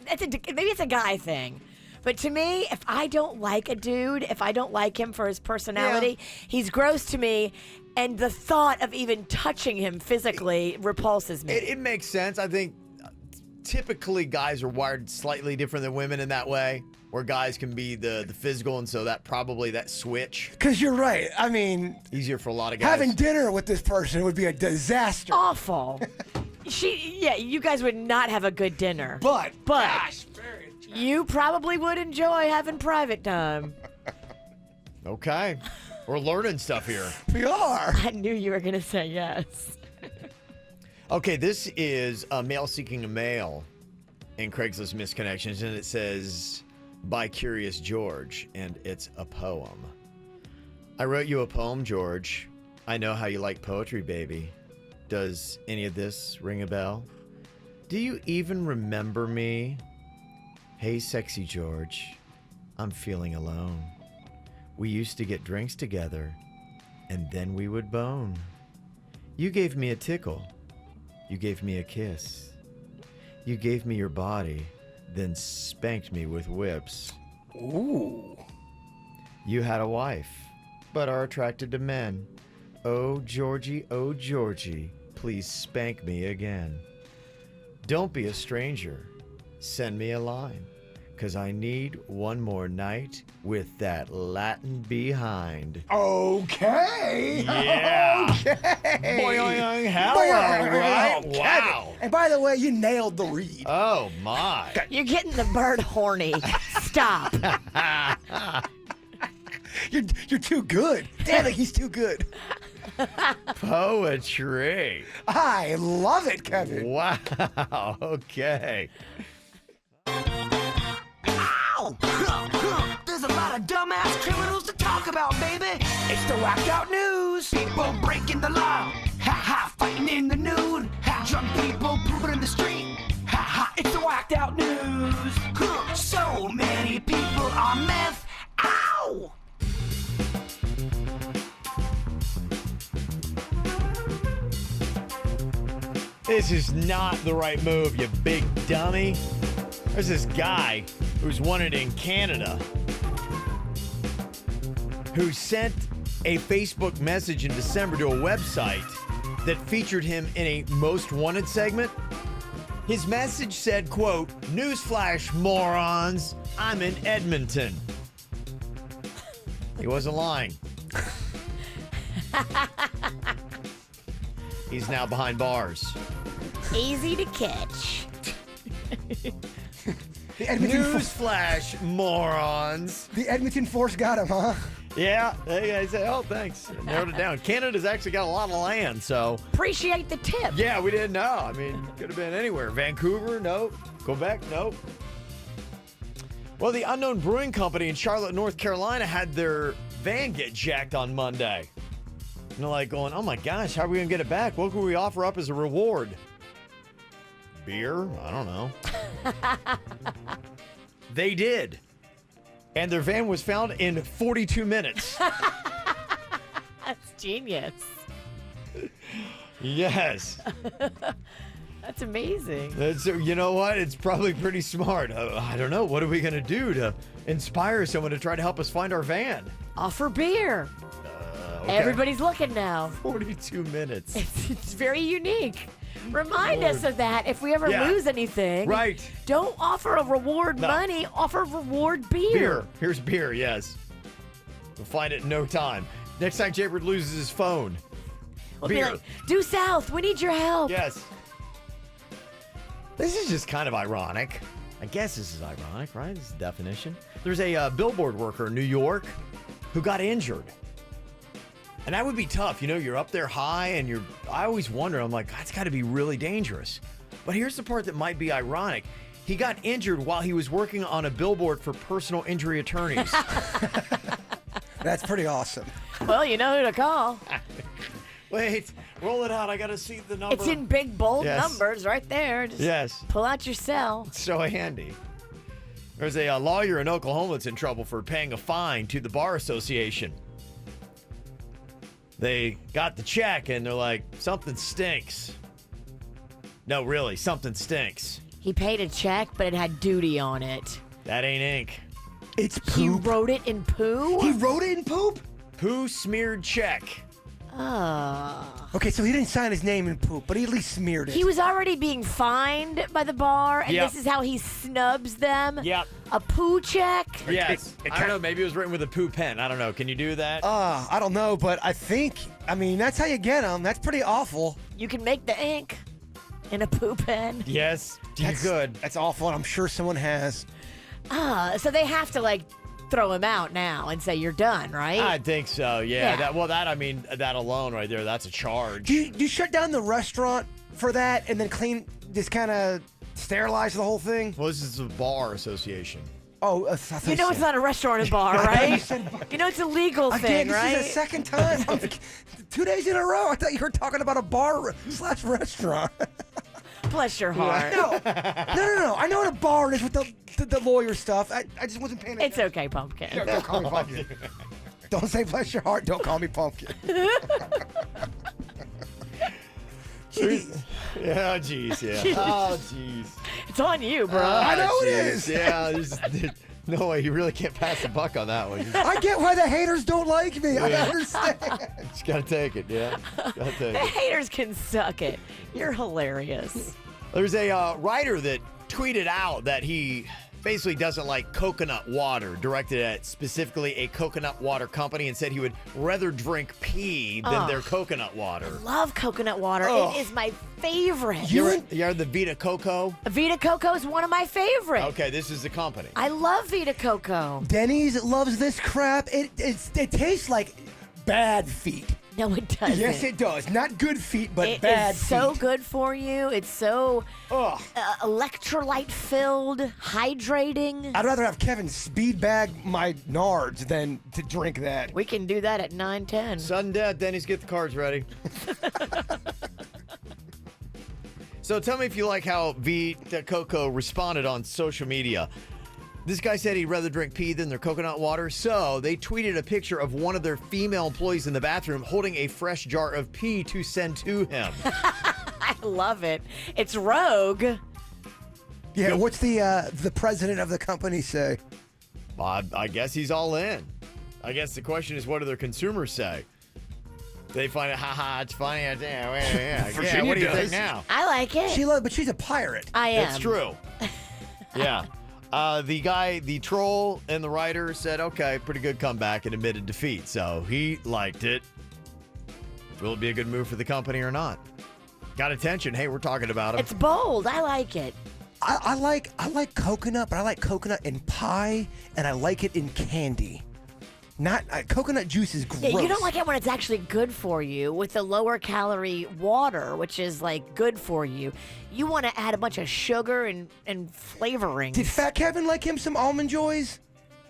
it's a guy thing. But to me, if I don't like a dude, if I don't like him for his personality, he's gross to me, and the thought of even touching him physically repulses me. It makes sense. I think typically guys are wired slightly different than women in that way, where guys can be the physical, and so that switch. Because you're right. I mean, easier for a lot of guys. having dinner with this person would be a disaster. Awful. You guys would not have a good dinner. But gosh, you probably would enjoy having private time. Okay. We're learning stuff here. We are. I knew you were going to say yes. Okay, this is a male seeking a male in Craigslist Misconnections, and it says, by Curious George, and it's a poem. I wrote you a poem, George. I know how you like poetry, baby. Does any of this ring a bell? Do you even remember me? Hey, sexy George, I'm feeling alone. We used to get drinks together, and then we would bone. You gave me a tickle. You gave me a kiss. You gave me your body, then spanked me with whips. Ooh. You had a wife, but are attracted to men. Oh, Georgie, please spank me again. Don't be a stranger. Send me a line, 'cause I need one more night with that Latin behind. Okay. Yeah. Okay. Boing, hello, right? Wow. And by the way, you nailed the read. Oh, my. You're getting the bird horny. Stop. You're too good. Damn it, he's too good. Poetry. I love it, Kevin. Wow. Okay. Ow! There's a lot of dumbass criminals to talk about, baby. It's the whacked out news. People breaking the law. Ha ha, fighting in the nude. Ha, drunk people pooping in the street. Ha ha, it's the whacked out news. So many people on meth. Ow! This is not the right move, you big dummy. There's this guy who's wanted in Canada who sent a Facebook message in December to a website that featured him in a Most Wanted segment. His message said, quote, "Newsflash, morons, I'm in Edmonton." He wasn't lying. He's now behind bars. Easy to catch. The Edmonton Newsflash, morons. The Edmonton Force got him, huh? Yeah, they say, oh, thanks. Narrowed it down. Canada's actually got a lot of land, so. Appreciate the tip. Yeah, we didn't know. I mean, could have been anywhere. Vancouver, nope. Quebec, nope. Well, the Unknown Brewing Company in Charlotte, North Carolina had their van get jacked on Monday. And they're like going, oh my gosh, how are we going to get it back? What can we offer up as a reward? Beer? I don't know. They did. And their van was found in 42 minutes. That's genius. Yes. That's amazing. You know what? It's probably pretty smart. I don't know. What are we going to do to inspire someone to try to help us find our van? Offer beer. Okay. Everybody's looking now. 42 minutes. It's very unique. Remind us of that if we ever lose anything. Right. Don't offer a reward money, offer reward beer. Here's beer, yes. We'll find it in no time. Next time Jaybird loses his phone. We'll beer. be like, due south, we need your help. Yes. This is just kind of ironic. I guess this is ironic, right? This is the definition. There's a billboard worker in New York who got injured. And that would be tough. You know, you're up there high and I always wonder, I'm like, that's got to be really dangerous. But here's the part that might be ironic. He got injured while he was working on a billboard for personal injury attorneys. That's pretty awesome. Well, you know who to call. Wait, roll it out. I got to see the number. It's in big, bold Yes. numbers right there. Just pull out your cell. It's so handy. There's a lawyer in Oklahoma that's in trouble for paying a fine to the Bar Association. They got the check and they're like, something stinks. No, really, something stinks. He paid a check, but it had duty on it. That ain't ink. It's poop. He wrote it in poo? He wrote it in poop? Poo smeared check. Oh. Okay, so he didn't sign his name in poop, but he at least smeared it. He was already being fined by the bar, and Yep. this is how he snubs them? Yep. A poo check? Yes. I don't know. Maybe it was written with a poo pen. I don't know. Can you do that? I don't know, but I mean, that's how you get them. That's pretty awful. You can make the ink in a poo pen. Yes, you could. That's awful, and I'm sure someone has. So they have to, throw him out now and say you're done, right? I think so, yeah. Yeah. That alone right there, that's a charge. Do you shut down the restaurant for that and then just kind of sterilize the whole thing? Well, this is the Bar Association. Oh, you know it's not a restaurant and bar, right? You know it's a legal thing, Again, right? this is the second time. 2 days in a row. I thought you were talking about a bar/restaurant. Bless your heart. No. I know what a bar is with the lawyer stuff. I just wasn't paying attention. It's okay, Pumpkin. Don't call me pumpkin. Don't say bless your heart. Don't call me pumpkin. Jeez. Yeah, jeez, yeah. Oh, jeez. It's on you, bro. I know it is. Yeah, there's no way. You really can't pass the buck on that one. I get why the haters don't like me. I understand. Just gotta take it, yeah. Gotta take The it. haters can suck it. You're hilarious. There's a writer that tweeted out that he basically doesn't like coconut water, directed at specifically a coconut water company, and said he would rather drink pee than their coconut water. Love coconut water. Ugh. It is my favorite. You're the Vita Coco? Vita Coco is one of my favorites. Okay, this is the company. I love Vita Coco. Denny's loves this crap. It tastes like bad feet. No, it doesn't. Yes, it does. Not good feet, but It bad is feet. so good for you. It's so electrolyte filled, hydrating. I'd rather have Kevin speed bag my nards than to drink that. We can do that at 9:10. Sudden death, Denny's, get the cards ready. So tell me if you like how Vita Coco responded on social media. This guy said he'd rather drink pee than their coconut water, so they tweeted a picture of one of their female employees in the bathroom holding a fresh jar of pee to send to him. I love it. It's rogue. Yeah, what's the president of the company say? I guess he's all in. I guess the question is, what do their consumers say? They find it, haha, it's funny. Yeah, what do you think now? I like it. But she's a pirate. I am. It's true. Yeah. The troll and the writer said, okay, pretty good comeback and admitted defeat. So he liked it. Will it be a good move for the company or not? Got attention. Hey, we're talking about him. It's bold. I like it. I like coconut, but I like coconut in pie, and I like it in candy. Not coconut juice is gross. Yeah, you don't like it when it's actually good for you with the lower calorie water, which is like good for you. You want to add a bunch of sugar and flavorings. Did Fat Kevin like him some Almond Joys?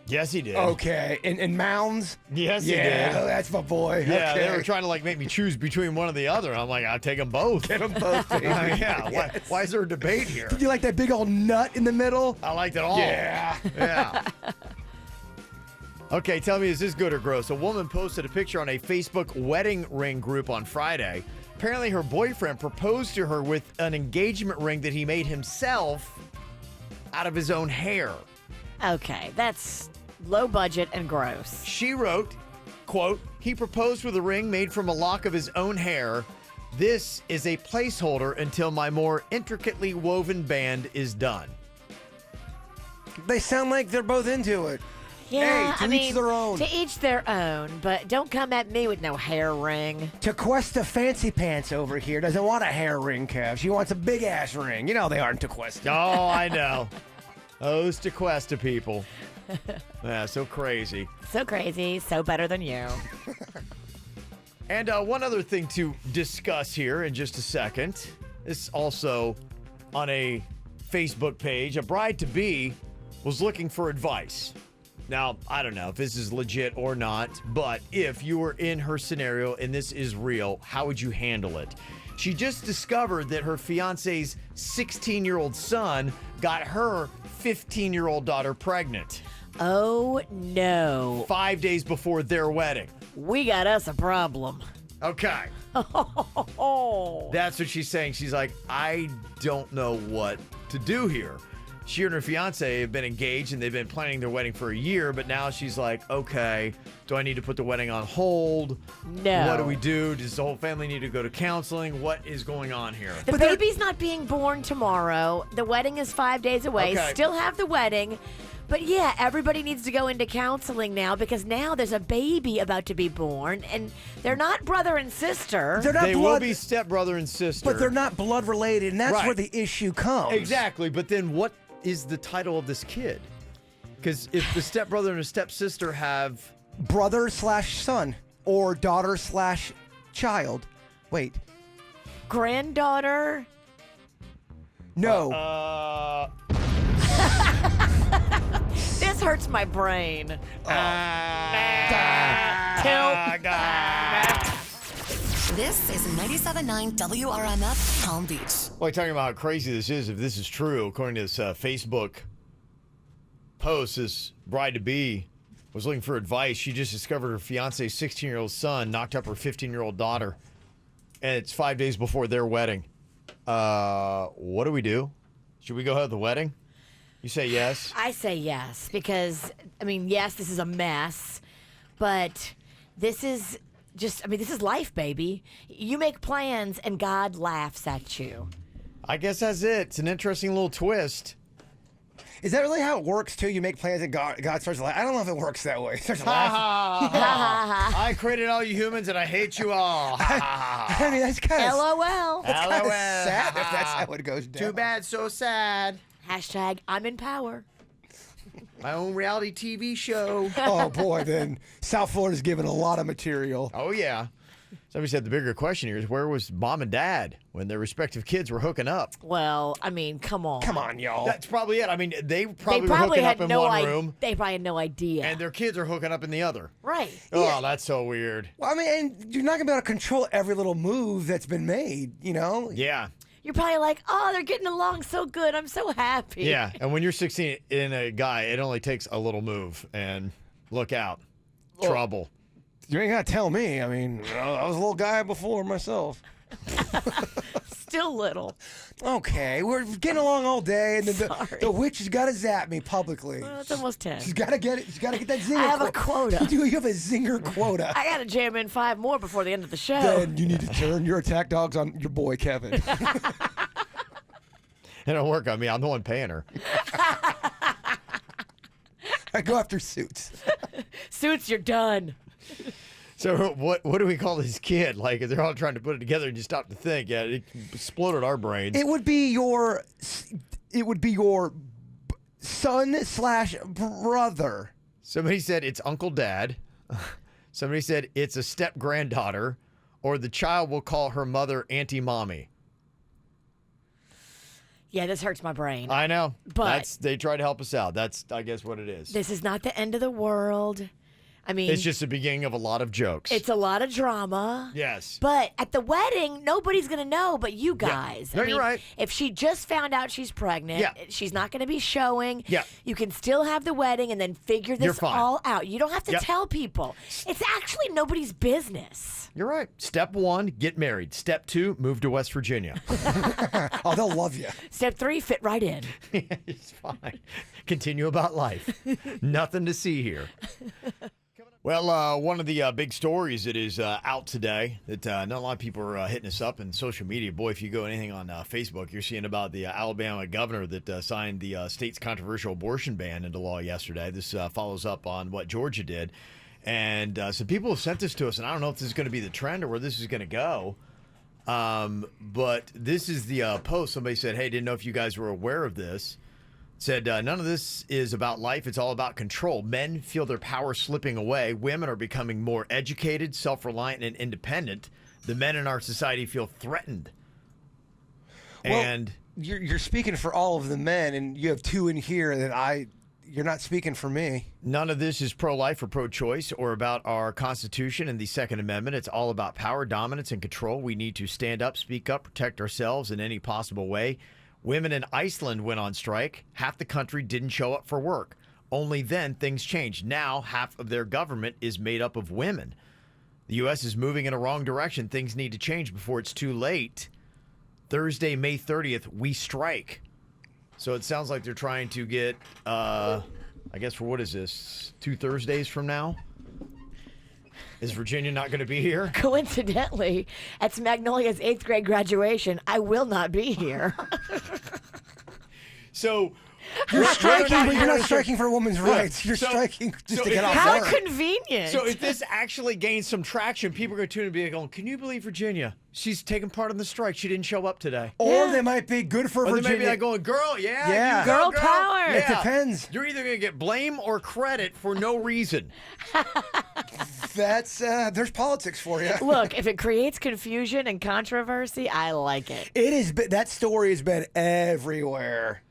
Yes, he did. Okay, and Mounds? Yes, he did. Yeah, that's my boy. Yeah, okay. they were trying to like make me choose between one or the other. I'm like, I'll take them both. Get them both, baby. Yeah. Yes. Why is there a debate here? Did you like that big old nut in the middle? I liked it all. Yeah. Yeah. Okay, tell me, is this good or gross? A woman posted a picture on a Facebook wedding ring group on Friday. Apparently, her boyfriend proposed to her with an engagement ring that he made himself out of his own hair. Okay, that's low budget and gross. She wrote, quote, he proposed with a ring made from a lock of his own hair. This is a placeholder until my more intricately woven band is done. They sound like they're both into it. Yeah, Hey, to each their own. To each their own, but don't come at me with no hair ring. Tequesta Fancy Pants over here doesn't want a hair ring, Kev. She wants a big-ass ring. You know they aren't Tequesta. Oh, I know. Those Tequesta people. Yeah, so crazy. So crazy, so better than you. And one other thing to discuss here in just a second. This is also on a Facebook page. A bride-to-be was looking for advice. Now, I don't know if this is legit or not, but if you were in her scenario and this is real, how would you handle it? She just discovered that her fiance's 16-year-old son got her 15-year-old daughter pregnant. Oh, no. 5 days before their wedding. We got us a problem. Okay. That's what she's saying. She's like, I don't know what to do here. She and her fiance have been engaged and they've been planning their wedding for a year, but now she's like, okay, do I need to put the wedding on hold? No. What do we do? Does the whole family need to go to counseling? What is going on here? The baby's not being born tomorrow. The wedding is 5 days away. Okay. Still have the wedding. But yeah, everybody needs to go into counseling now because now there's a baby about to be born, and they're not brother and sister. They're not They blood, will be stepbrother and sister. but they're not blood related, and that's Right. where the issue comes. Exactly. But then what is the title of this kid? Because if the stepbrother and a stepsister have... Brother/son or daughter/child. Wait. Granddaughter. No. This hurts my brain. This is 97.9 WRMF Palm Beach. Well, talking about how crazy this is, if this is true, according to this Facebook post, this bride-to-be was looking for advice. She just discovered her fiance's 16-year-old son knocked up her 15-year-old daughter, and it's 5 days before their wedding. What do we do? Should we go have the wedding? You say yes? I say yes because, I mean, yes, this is a mess, but this is just, I mean, this is life, baby. You make plans and God laughs at you. I guess that's it. It's an interesting little twist. Is that really how it works, too? You make plans and God starts laughing? I don't know if it works that way. He starts laughing. I created all you humans and I hate you all. I mean, that's kind of LOL. sad if that's how it goes down. Too bad, so sad. Hashtag I'm in power. My own reality TV show. Oh, boy, then South Florida's given a lot of material. Oh, yeah. Somebody said the bigger question here is where was mom and dad when their respective kids were hooking up? Well, I mean, come on. Come on, y'all. That's probably it. I mean, they probably They were probably hooking had up in no one idea. room, They probably had no idea. and their kids are hooking up in the other. Right. Oh, that's so weird. Well, I mean, and you're not going to be able to control every little move that's been made, you know? Yeah. You're probably like, oh, they're getting along so good. I'm so happy. Yeah. And when you're 16 in a guy, it only takes a little move, and look out. Trouble. You ain't got to tell me. I mean, I was a little guy before myself. still little. Okay, we're getting along all day, and then Sorry. the witch has got to zap me publicly. Well, it's almost 10. She's got to get it. She's got to get that zinger. I have a quota. You have a zinger quota. I got to jam in 5 more before the end of the show. Then you need to turn your attack dogs on your boy Kevin. It don't work on me. I'm the one paying her. I go after Suits. Suits, you're done. So what do we call this kid? Like, they're all trying to put it together, and you stop to think. Yeah, it exploded our brains. It would be your son/brother. Somebody said it's Uncle Dad. Somebody said it's a step granddaughter, or the child will call her mother Auntie Mommy. Yeah, this hurts my brain. I know. But they try to help us out. That's, I guess, what it is. This is not the end of the world. I mean, It's just the beginning of a lot of jokes. it's a lot of drama. Yes. But at the wedding, nobody's going to know but you guys. No, you're right. If she just found out she's pregnant, Yeah. she's not going to be showing. Yeah. You can still have the wedding and then figure You're this fine. all out. You don't have to Yep. tell people. It's actually nobody's business. You're right. Step 1, get married. Step 2, move to West Virginia. Oh, they'll love you. Step 3, fit right in. It's fine. Continue about life. Nothing to see here. Well, one of the big stories that is out today that not a lot of people are hitting us up in social media. Boy, if you go anything on Facebook, you're seeing about the Alabama governor that signed the state's controversial abortion ban into law yesterday. This follows up on what Georgia did. And some people have sent this to us, and I don't know if this is going to be the trend or where this is going to go. But this is the post. Somebody said, hey, didn't know if you guys were aware of this. Said, none of this is about life. It's all about control. Men feel their power slipping away. Women are becoming more educated, self-reliant, and independent. The men in our society feel threatened. Well, And you're speaking for all of the men, and you have 2 in here that you're not speaking for me. none of this is pro-life or pro-choice or about our Constitution and the Second Amendment. It's all about power, dominance, and control. We need to stand up, speak up, protect ourselves in any possible way. Women in Iceland went on strike. Half the country didn't show up for work. Only then things changed. Now half of their government is made up of women. The U.S. is moving in a wrong direction. Things need to change before it's too late. Thursday, May 30th, we strike. So it sounds like they're trying to get, I guess, for what is this, 2 Thursdays from now? Is Virginia not going to be here? Coincidentally, at Magnolia's 8th grade graduation, I will not be here. So You're striking, but you're not striking for a woman's rights. You're So- striking just so to get if- off How work. convenient. So if this actually gains some traction, people are going to tune and be going, can you believe Virginia? She's taking part in the strike. She didn't show up today. Or they might be good for Or they Virginia. may be like going, girl, yeah. Yeah. you go, Girl power. It depends. You're either going to get blame or credit for no reason. That's there's politics for you. Look, if it creates confusion and controversy, I like it. It is. That story has been everywhere.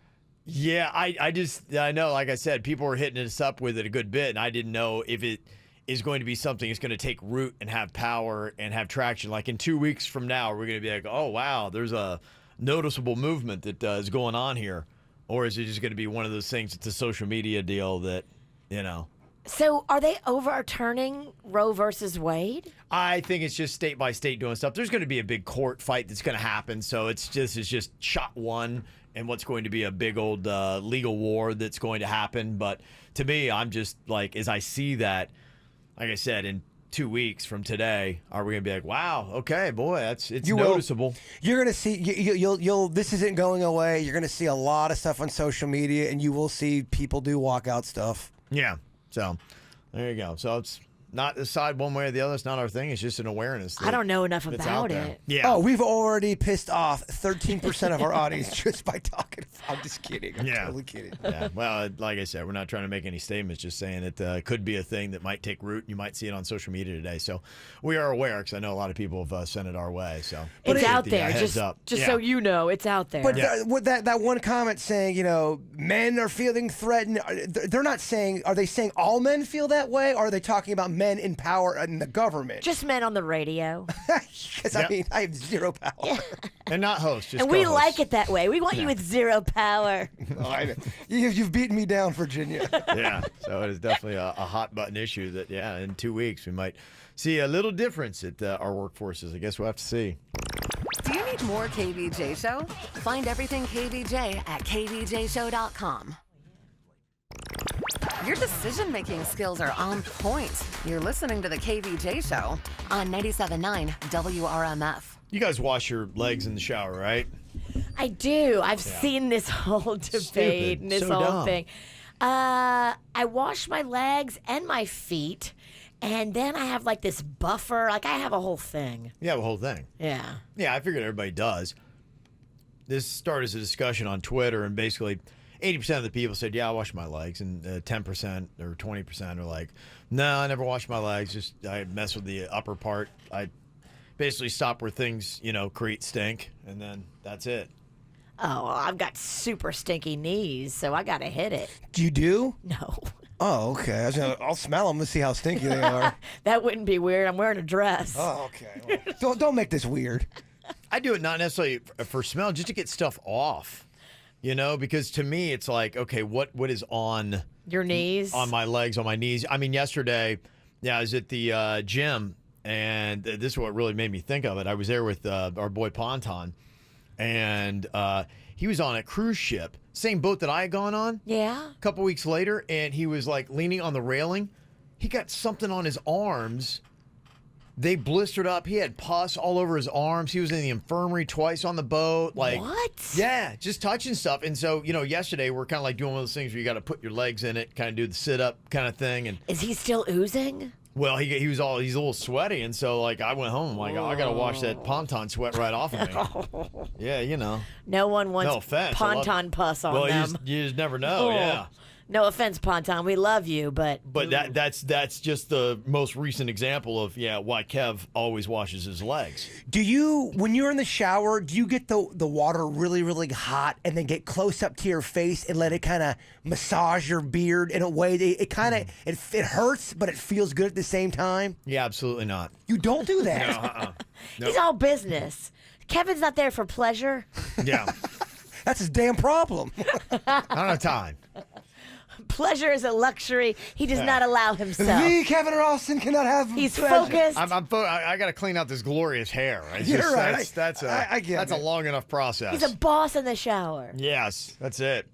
Yeah, I know, like I said, people were hitting us up with it a good bit, and I didn't know if it is going to be something that's going to take root and have power and have traction. Like in 2 weeks from now, we're going to be like, oh, wow, there's a noticeable movement that is going on here. Or is it just going to be one of those things, it's a social media deal that, you know. So are they overturning Roe versus Wade? I think it's just state by state doing stuff. There's going to be a big court fight that's going to happen. So it's just shot one and what's going to be a big old legal war that's going to happen. But to me, I'm just like, as I see that, like I said, in 2 weeks from today, are we going to be like, wow, okay, boy, it's noticeable. You're gonna see. You'll. This isn't going away. You're gonna see a lot of stuff on social media, and you will see people do walkout stuff. Yeah. So there you go. So it's not decide one way or the other. It's not our thing. It's just an awareness. I don't know enough that's about out there. it. Yeah. Oh, we've already pissed off 13% of our audience just by talking. I'm just kidding. I'm totally kidding. Yeah. Well, like I said, we're not trying to make any statements. Just saying it could be a thing that might take root. You might see it on social media today. So we are aware because I know a lot of people have sent it our way. So It's out the, there. heads Just up. Yeah. so you know, it's out there. But that one comment saying, men are feeling threatened. They're not saying. Are they saying all men feel that way? Or are they talking about men in power in the government? Just men on the radio. Because I mean, I have zero power. And not hosts. Just And we co-hosts. like it that way. We want you with zero power. Oh, I know. You've beaten me down, Virginia. Yeah. So it is definitely a hot button issue that, in 2 weeks we might see a little difference at our workforces. I guess we'll have to see. Do you need more KVJ Show? Find everything KVJ at kvjshow.com. Your decision-making skills are on point. You're listening to the KVJ Show on 97.9 WRMF. You guys wash your legs in the shower, right? I do. I've seen this whole debate and this So whole dumb. thing. I wash my legs and my feet, and then I have like this buffer. Like I have a whole thing. Yeah, the whole thing. Yeah. Yeah, I figured everybody does. This started as a discussion on Twitter, and basically 80% of the people said, yeah, I wash my legs, and 10% or 20% are like, no, I never wash my legs, just I mess with the upper part. I basically stop where things, create stink, and then that's it. Oh, well, I've got super stinky knees, so I got to hit it. You do? No. Oh, okay. I'll smell them to see how stinky they are. That wouldn't be weird. I'm wearing a dress. Oh, okay. Well, don't make this weird. I do it not necessarily for smell, just to get stuff off, because to me it's like, okay, what is on your knees? On my legs, on my knees. I mean, yesterday, I was at the gym, and this is what really made me think of it. I was there with our boy Ponton, and he was on a cruise ship, same boat that I had gone on. Yeah. A couple weeks later, and he was like leaning on the railing. He got something on his arms. They blistered up. He had pus all over his arms. He was in the infirmary twice on the boat. Like, what? Yeah, just touching stuff. And so, yesterday we're kind of like doing one of those things where you got to put your legs in it, kind of do the sit up kind of thing. And is he still oozing? well, he's a little sweaty, and so like I went home, like I gotta wash that Ponton sweat right off of me. Yeah, No one wants No offense, Ponton pus on well, them. you just never know. Yeah. No offense, Ponton. We love you, but that's just the most recent example of why Kev always washes his legs. Do you, when you're in the shower, do you get the water really, really hot and then get close up to your face and let it kind of massage your beard in a way that it kind of it hurts, but it feels good at the same time? Yeah, absolutely not. You don't do that. No, he's all business. Kevin's not there for pleasure. Yeah. That's his damn problem. I don't have time. Pleasure is a luxury he does not allow himself. Me, Kevin Ralston, cannot have He's pleasure. focused. I got to clean out this glorious hair. You're right. I get that's it. a long enough process. He's a boss in the shower. Yes, that's it.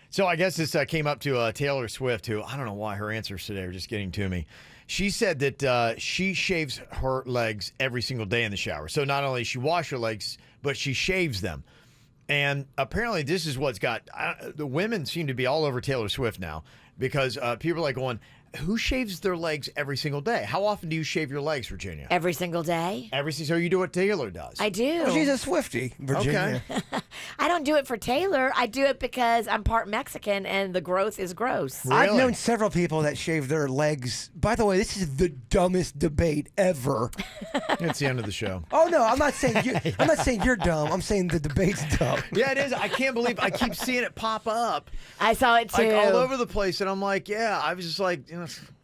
So I guess this came up to Taylor Swift, who I don't know why her answers today are just getting to me. She said that she shaves her legs every single day in the shower. So not only does she wash her legs, but she shaves them. And apparently this is what's got the women seem to be all over Taylor Swift now, because people are like going, who shaves their legs every single day? How often do you shave your legs, Virginia? Every single day. So you do what Taylor does. I do. Well, she's a Swiftie, Virginia. Okay. I don't do it for Taylor. I do it because I'm part Mexican and the growth is gross. Really? I've known several people that shave their legs. By the way, this is the dumbest debate ever. It's the end of the show. Oh no, I'm not saying I'm not saying you're dumb. I'm saying the debate's dumb. Yeah, it is. I can't believe I keep seeing it pop up. I saw it too. Like all over the place, and I'm like, I was just like,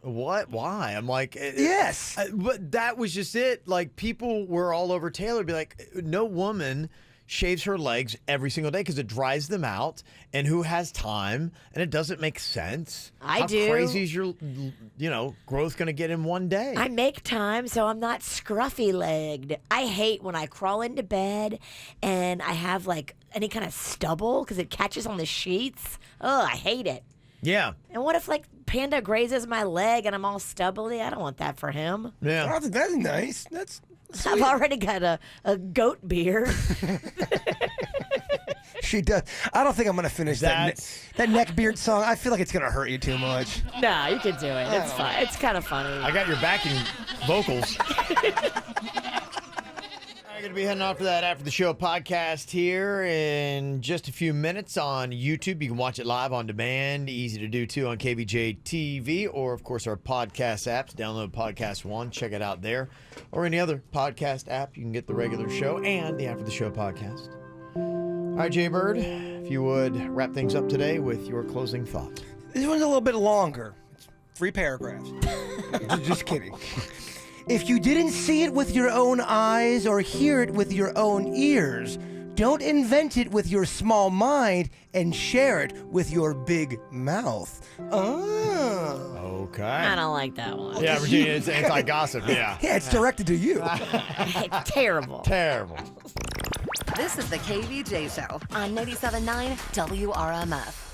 what? Why? I'm like, yes. But that was just it. Like people were all over Taylor, be like, no woman shaves her legs every single day because it dries them out, and who has time? And it doesn't make sense. I do. How crazy is your, growth going to get in one day? I make time so I'm not scruffy legged. I hate when I crawl into bed and I have like any kind of stubble because it catches on the sheets. Oh, I hate it. Yeah. And what if like Panda grazes my leg and I'm all stubbly? I don't want that for him. Yeah. Oh, that's nice. That's I've already got a goat beard. She does. I don't think I'm going to finish that neckbeard song. I feel like it's going to hurt you too much. No, you can do it. It's fine. It's kind of funny. I got your backing vocals. I'm going to be heading off for that After the Show podcast here in just a few minutes on YouTube. You can watch it live on demand. Easy to do, too, on Kvj Tv or, of course, our podcast apps. Download Podcast One. Check it out there. Or any other podcast app. You can get the regular show and the After the Show podcast. All right, Jay Bird, if you would wrap things up today with your closing thought. This one's a little bit longer. It's 3 paragraphs. Just kidding. If you didn't see it with your own eyes or hear it with your own ears, Don't invent it with your small mind and share it with your big mouth. Oh. Okay. I don't like that one. Yeah, Virginia, it's anti-gossip. Yeah. Yeah, it's directed to you. It's terrible. Terrible. This is the KVJ Show on 97.9 WRMF.